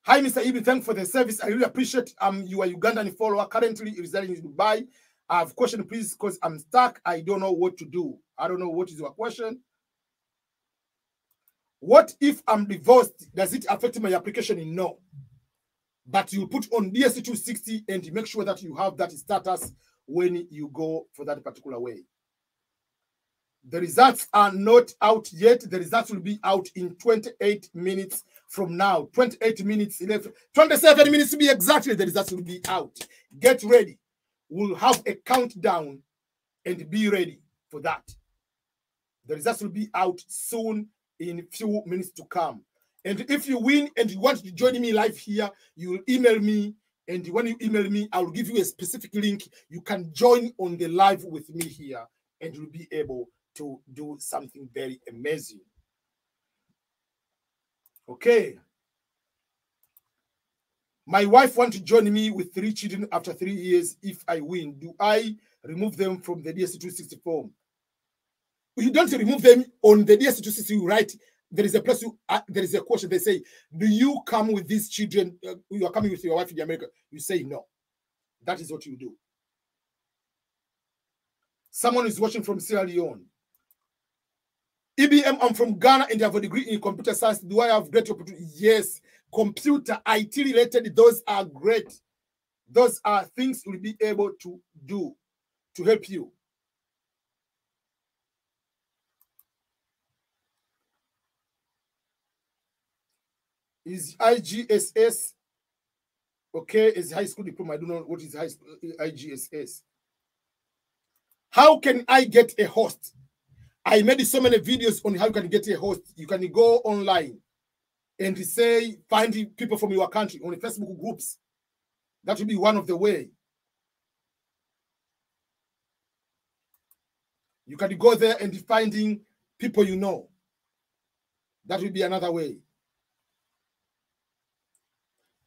Hi, Mr. Ibi, thanks for the service. I really appreciate you are Ugandan follower currently residing in Dubai. I have a question, please, because I'm stuck. I don't know what to do. I don't know what is your question. What if I'm divorced? Does it affect my application? No. But you put on DSC 260 and make sure that you have that status when you go for that particular way. The results are not out yet. The results will be out in 28 minutes from now. 28 minutes left. 27 minutes to be exactly. The results will be out. Get ready. We'll have a countdown and be ready for that. The results will be out soon in a few minutes to come. And if you win and you want to join me live here, you will email me. And when you email me, I will give you a specific link. You can join on the live with me here and you'll be able to do something very amazing. Okay. My wife wants to join me with 3 children after 3 years. If I win, do I remove them from the DS260 form? You don't remove them on the DS260. You write, there is a place, there is a question. They say, do you come with these children? You are coming with your wife in America. You say no. That is what you do. Someone is watching from Sierra Leone. EBM, I'm from Ghana and I have a degree in computer science. Do I have great opportunity? Yes. Computer, IT related, those are great. Those are things you'll be able to do to help you. Is IGSS okay? Is high school diploma? I don't know what is high school IGSS. How can I get a host? I made so many videos on how you can get a host. You can go online and say, find people from your country on the Facebook groups. That will be one of the way. You can go there and finding people you know. That will be another way.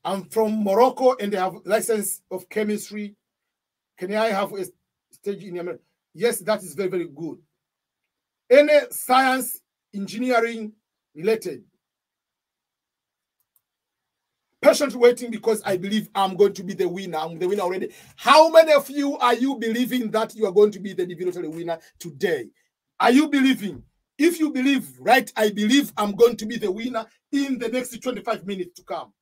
I'm from Morocco and they have license of chemistry. Can I have a stage in America? Yes, that is very, very good. Any science, engineering related. Patiently waiting because I believe I'm going to be the winner. I'm the winner already. How many of you are you believing that you are going to be the divinatory winner today? Are you believing? If you believe, right, I believe I'm going to be the winner in the next 25 minutes to come.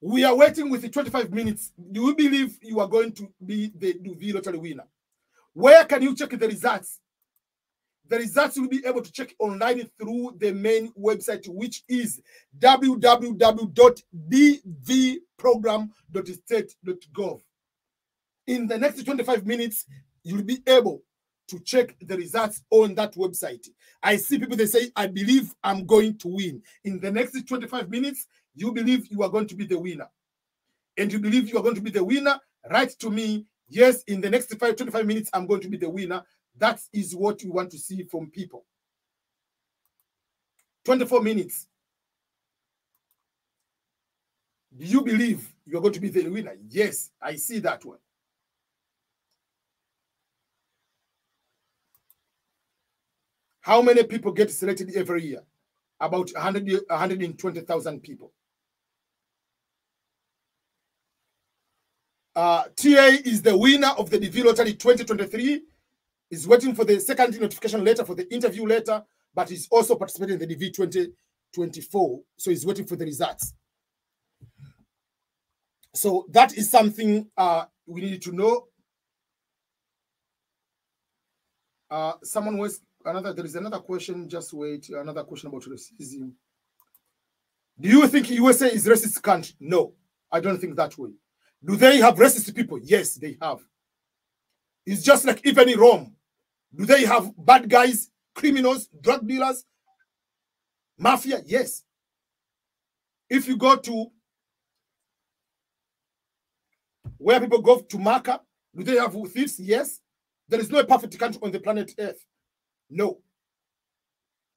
We are waiting with the 25 minutes. Do you believe you are going to be the divinatory winner? Where can you check the results? The results will be able to check online through the main website, which is www.dvprogram.state.gov. In the next 25 minutes, you'll be able to check the results on that website. I see people, they say, I believe I'm going to win. In the next 25 minutes, you believe you are going to be the winner. And you believe you are going to be the winner, write to me, yes, in the next 25 minutes, I'm going to be the winner. That is what we want to see from people. 24 minutes. Do you believe you're going to be the winner? Yes, I see that one. How many people get selected every year? About 120,000 people. TA is the winner of the DV Lottery 2023. Is waiting for the second notification letter for the interview letter, but he's also participating in the DV 2024. So he's waiting for the results. So that is something we need to know. Someone was there is another question. Just wait. Another question about racism. Do you think USA is racist country? No, I don't think that way. Do they have racist people? Yes, they have. It's just like even in Rome. Do they have bad guys, criminals, drug dealers, mafia? Yes. If you go to where people go to Mecca, do they have thieves? Yes. There is no perfect country on the planet Earth. No.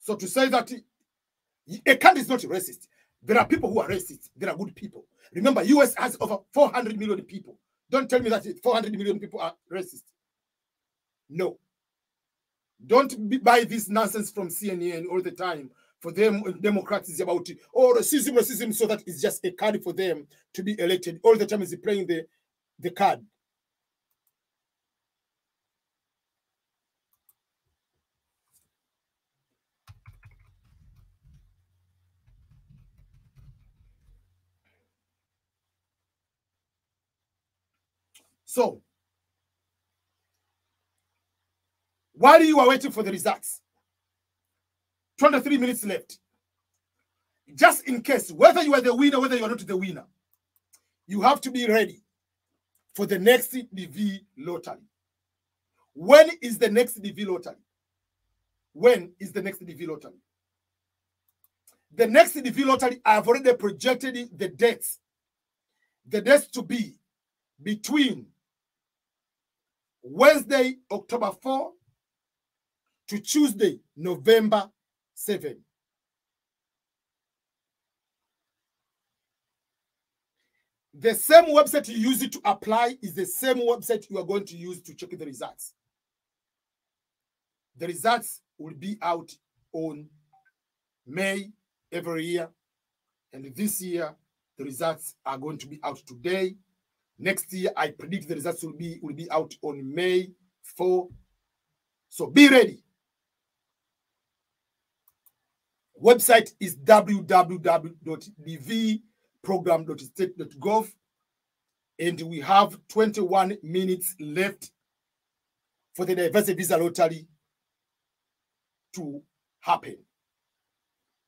So to say that a country is not racist, there are people who are racist. There are good people. Remember, US has over 400 million people. Don't tell me that 400 million people are racist. No. Don't buy this nonsense from CNN all the time. For them, Democrats is about, oh, racism, so that it's just a card for them to be elected. All the time is playing the card. So, While you are waiting for the results, 23 minutes left. Just in case, whether you are the winner, whether you are not the winner, you have to be ready for the next DV lottery. When is the next DV lottery? When is the next DV lottery? The next DV lottery, I've already projected the dates. The dates to be between Wednesday, October 4 to Tuesday, November 7. The same website you use it to apply is the same website you are going to use to check the results. The results will be out on May every year. And this year, the results are going to be out today. Next year, I predict the results will be out on May 4. So be ready. Website is www.dvprogram.state.gov, and we have 21 minutes left for the diversity visa lottery to happen.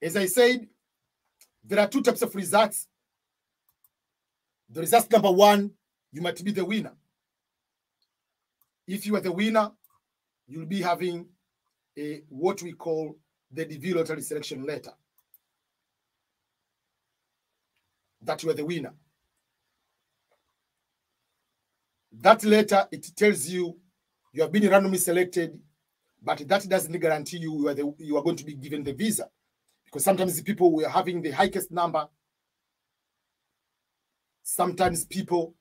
As I said, there are two types of results. The result number one, you might be the winner. If you are the winner, you'll be having what we call the DV lottery selection letter. That you are the winner. That letter, it tells you you have been randomly selected, but that doesn't guarantee you are going to be given the visa. Because sometimes the people who are having the highest number, sometimes people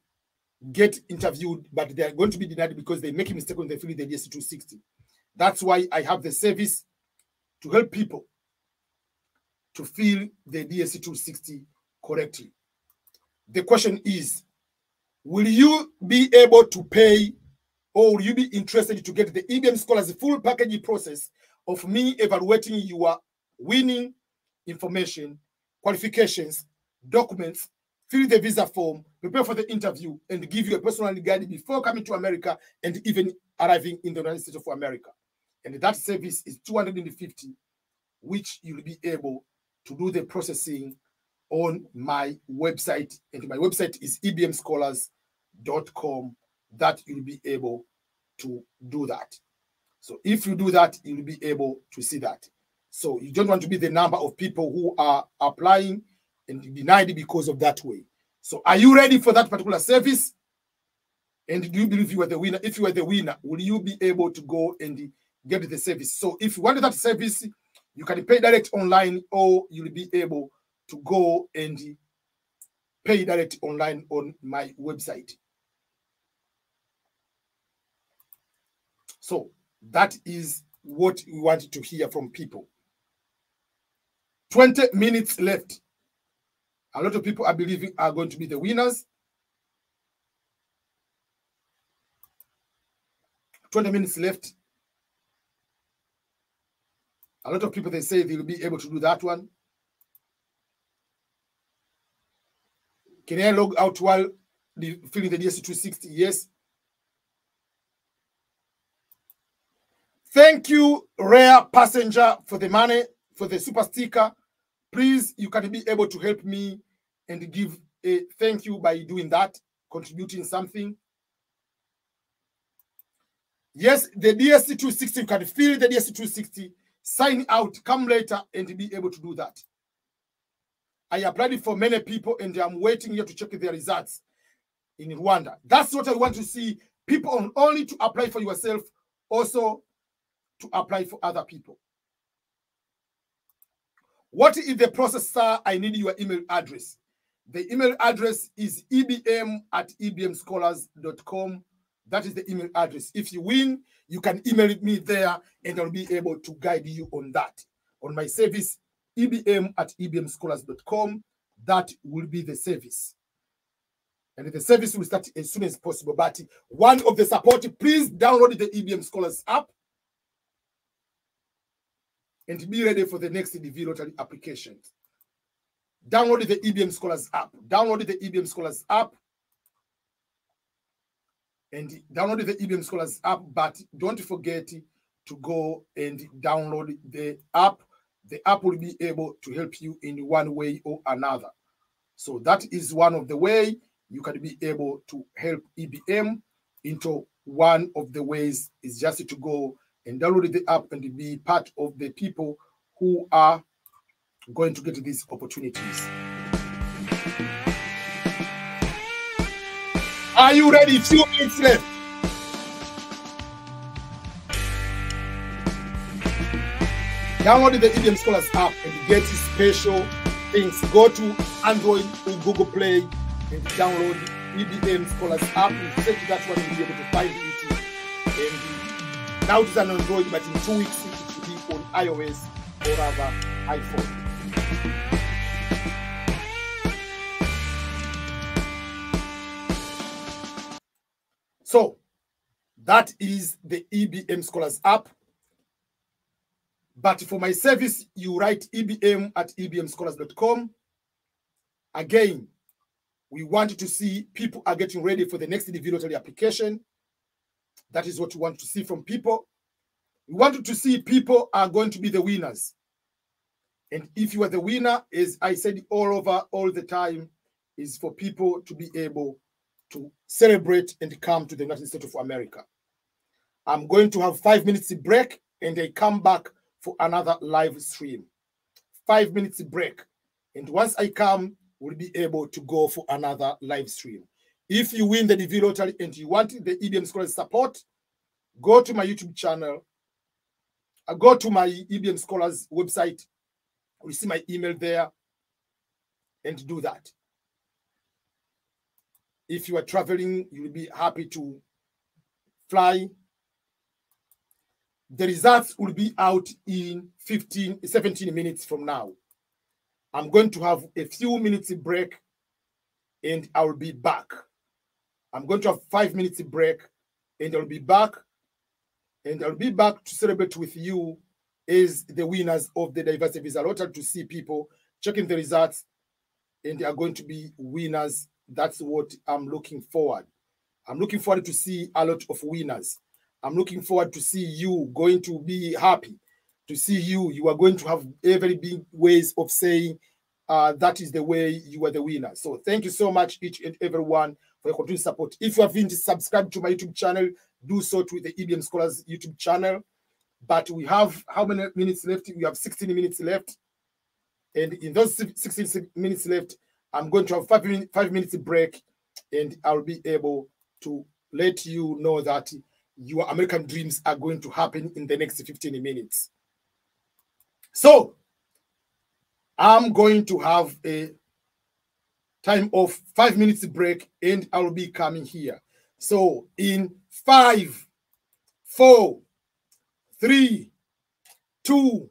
get interviewed, but they are going to be denied because they make a mistake when they fill the DS260. That's why I have the service to help people to fill the DS260 correctly. The question is, will you be able to pay, or will you be interested to get the EBM Scholars full package process of me evaluating your winning information, qualifications, documents, fill the visa form, prepare for the interview, and give you a personal guide before coming to America and even arriving in the United States of America? And that service is $250, which you'll be able to do the processing on my website. And my website is ebmscholars.com, that you'll be able to do that. So if you do that, you'll be able to see that. So you don't want to be the number of people who are applying and denied because of that way. So are you ready for that particular service? And do you believe you are the winner? If you are the winner, will you be able to go and get the service? So if you want that service, you can pay direct online, or you'll be able to go and pay direct online on my website. So that is what we want to hear from people. 20 minutes left. A lot of people are believing are going to be the winners. 20 minutes left. A lot of people, they say they'll be able to do that one. Can I log out while filling the DS260? Yes. Thank you, Rare Passenger, for the money, for the super sticker. Please, you can be able to help me and give a thank you by doing that, contributing something. Yes, the DS260, you can fill the DS260, sign out, come later, and be able to do that. I applied it for many people, and I'm waiting here to check their results in Rwanda. That's what I want to see. People not only to apply for yourself, also to apply for other people. What is the process, sir? I need your email address. The email address is ebm@ebmscholars.com. That is the email address. If you win, you can email me there, and I'll be able to guide you on that. On my service, ebm@ebmscholars.com. That will be the service. And the service will start as soon as possible. But one of the support, please download the EBM Scholars app and be ready for the next DV lottery application. Download the EBM Scholars app. Download the EBM Scholars app. And download the EBM Scholars app, but don't forget to go and download the app. The app will be able to help you in one way or another. So that is one of the way you can be able to help EBM. Into one of the ways is just to go and download the app and be part of the people who are going to get these opportunities. Are you ready? Few minutes left. Download the EBM Scholars app and get special things. Go to Android or Google Play and download EBM Scholars app. You search that one, you'll be able to find it. And now it is an Android, but in 2 weeks it should be on iOS or rather iPhone. So that is the EBM Scholars app. But for my service, you write ebm@ebmscholars.com. Again, we want to see people are getting ready for the next individual application. That is what we want to see from people. We want to see people are going to be the winners. And if you are the winner, as I said all the time, is for people to be able to celebrate and come to the United States of America. I'm going to have 5 minutes break and I come back for another live stream. 5 minutes break. And once I come, we'll be able to go for another live stream. If you win the DV lottery and you want the EBM Scholars support, go to my YouTube channel. Go to my EBM Scholars website. You see my email there and do that. If you are traveling, you'll be happy to fly. The results will be out in 17 minutes from now. I'm going to have a few minutes break and I will be back. I'm going to have 5 minutes break and I'll be back. And I'll be back to celebrate with you as the winners of the Diversity Visa Lottery, to see people checking the results and they are going to be winners. That's what I'm looking forward. I'm looking forward to see a lot of winners. I'm looking forward to see you going to be happy, to see you are going to have very big ways of saying that is the way you are the winner. So thank you so much, each and everyone, for your continued support. If you haven't subscribed to my YouTube channel, do so to the EBM Scholars YouTube channel. But we have how many minutes left? We have 16 minutes left. And in those 16 minutes left, I'm going to have 5 minutes break, and I'll be able to let you know that your American dreams are going to happen in the next 15 minutes. So I'm going to have a time of 5 minutes break, and I'll be coming here. So in 5, 4, 3, 2,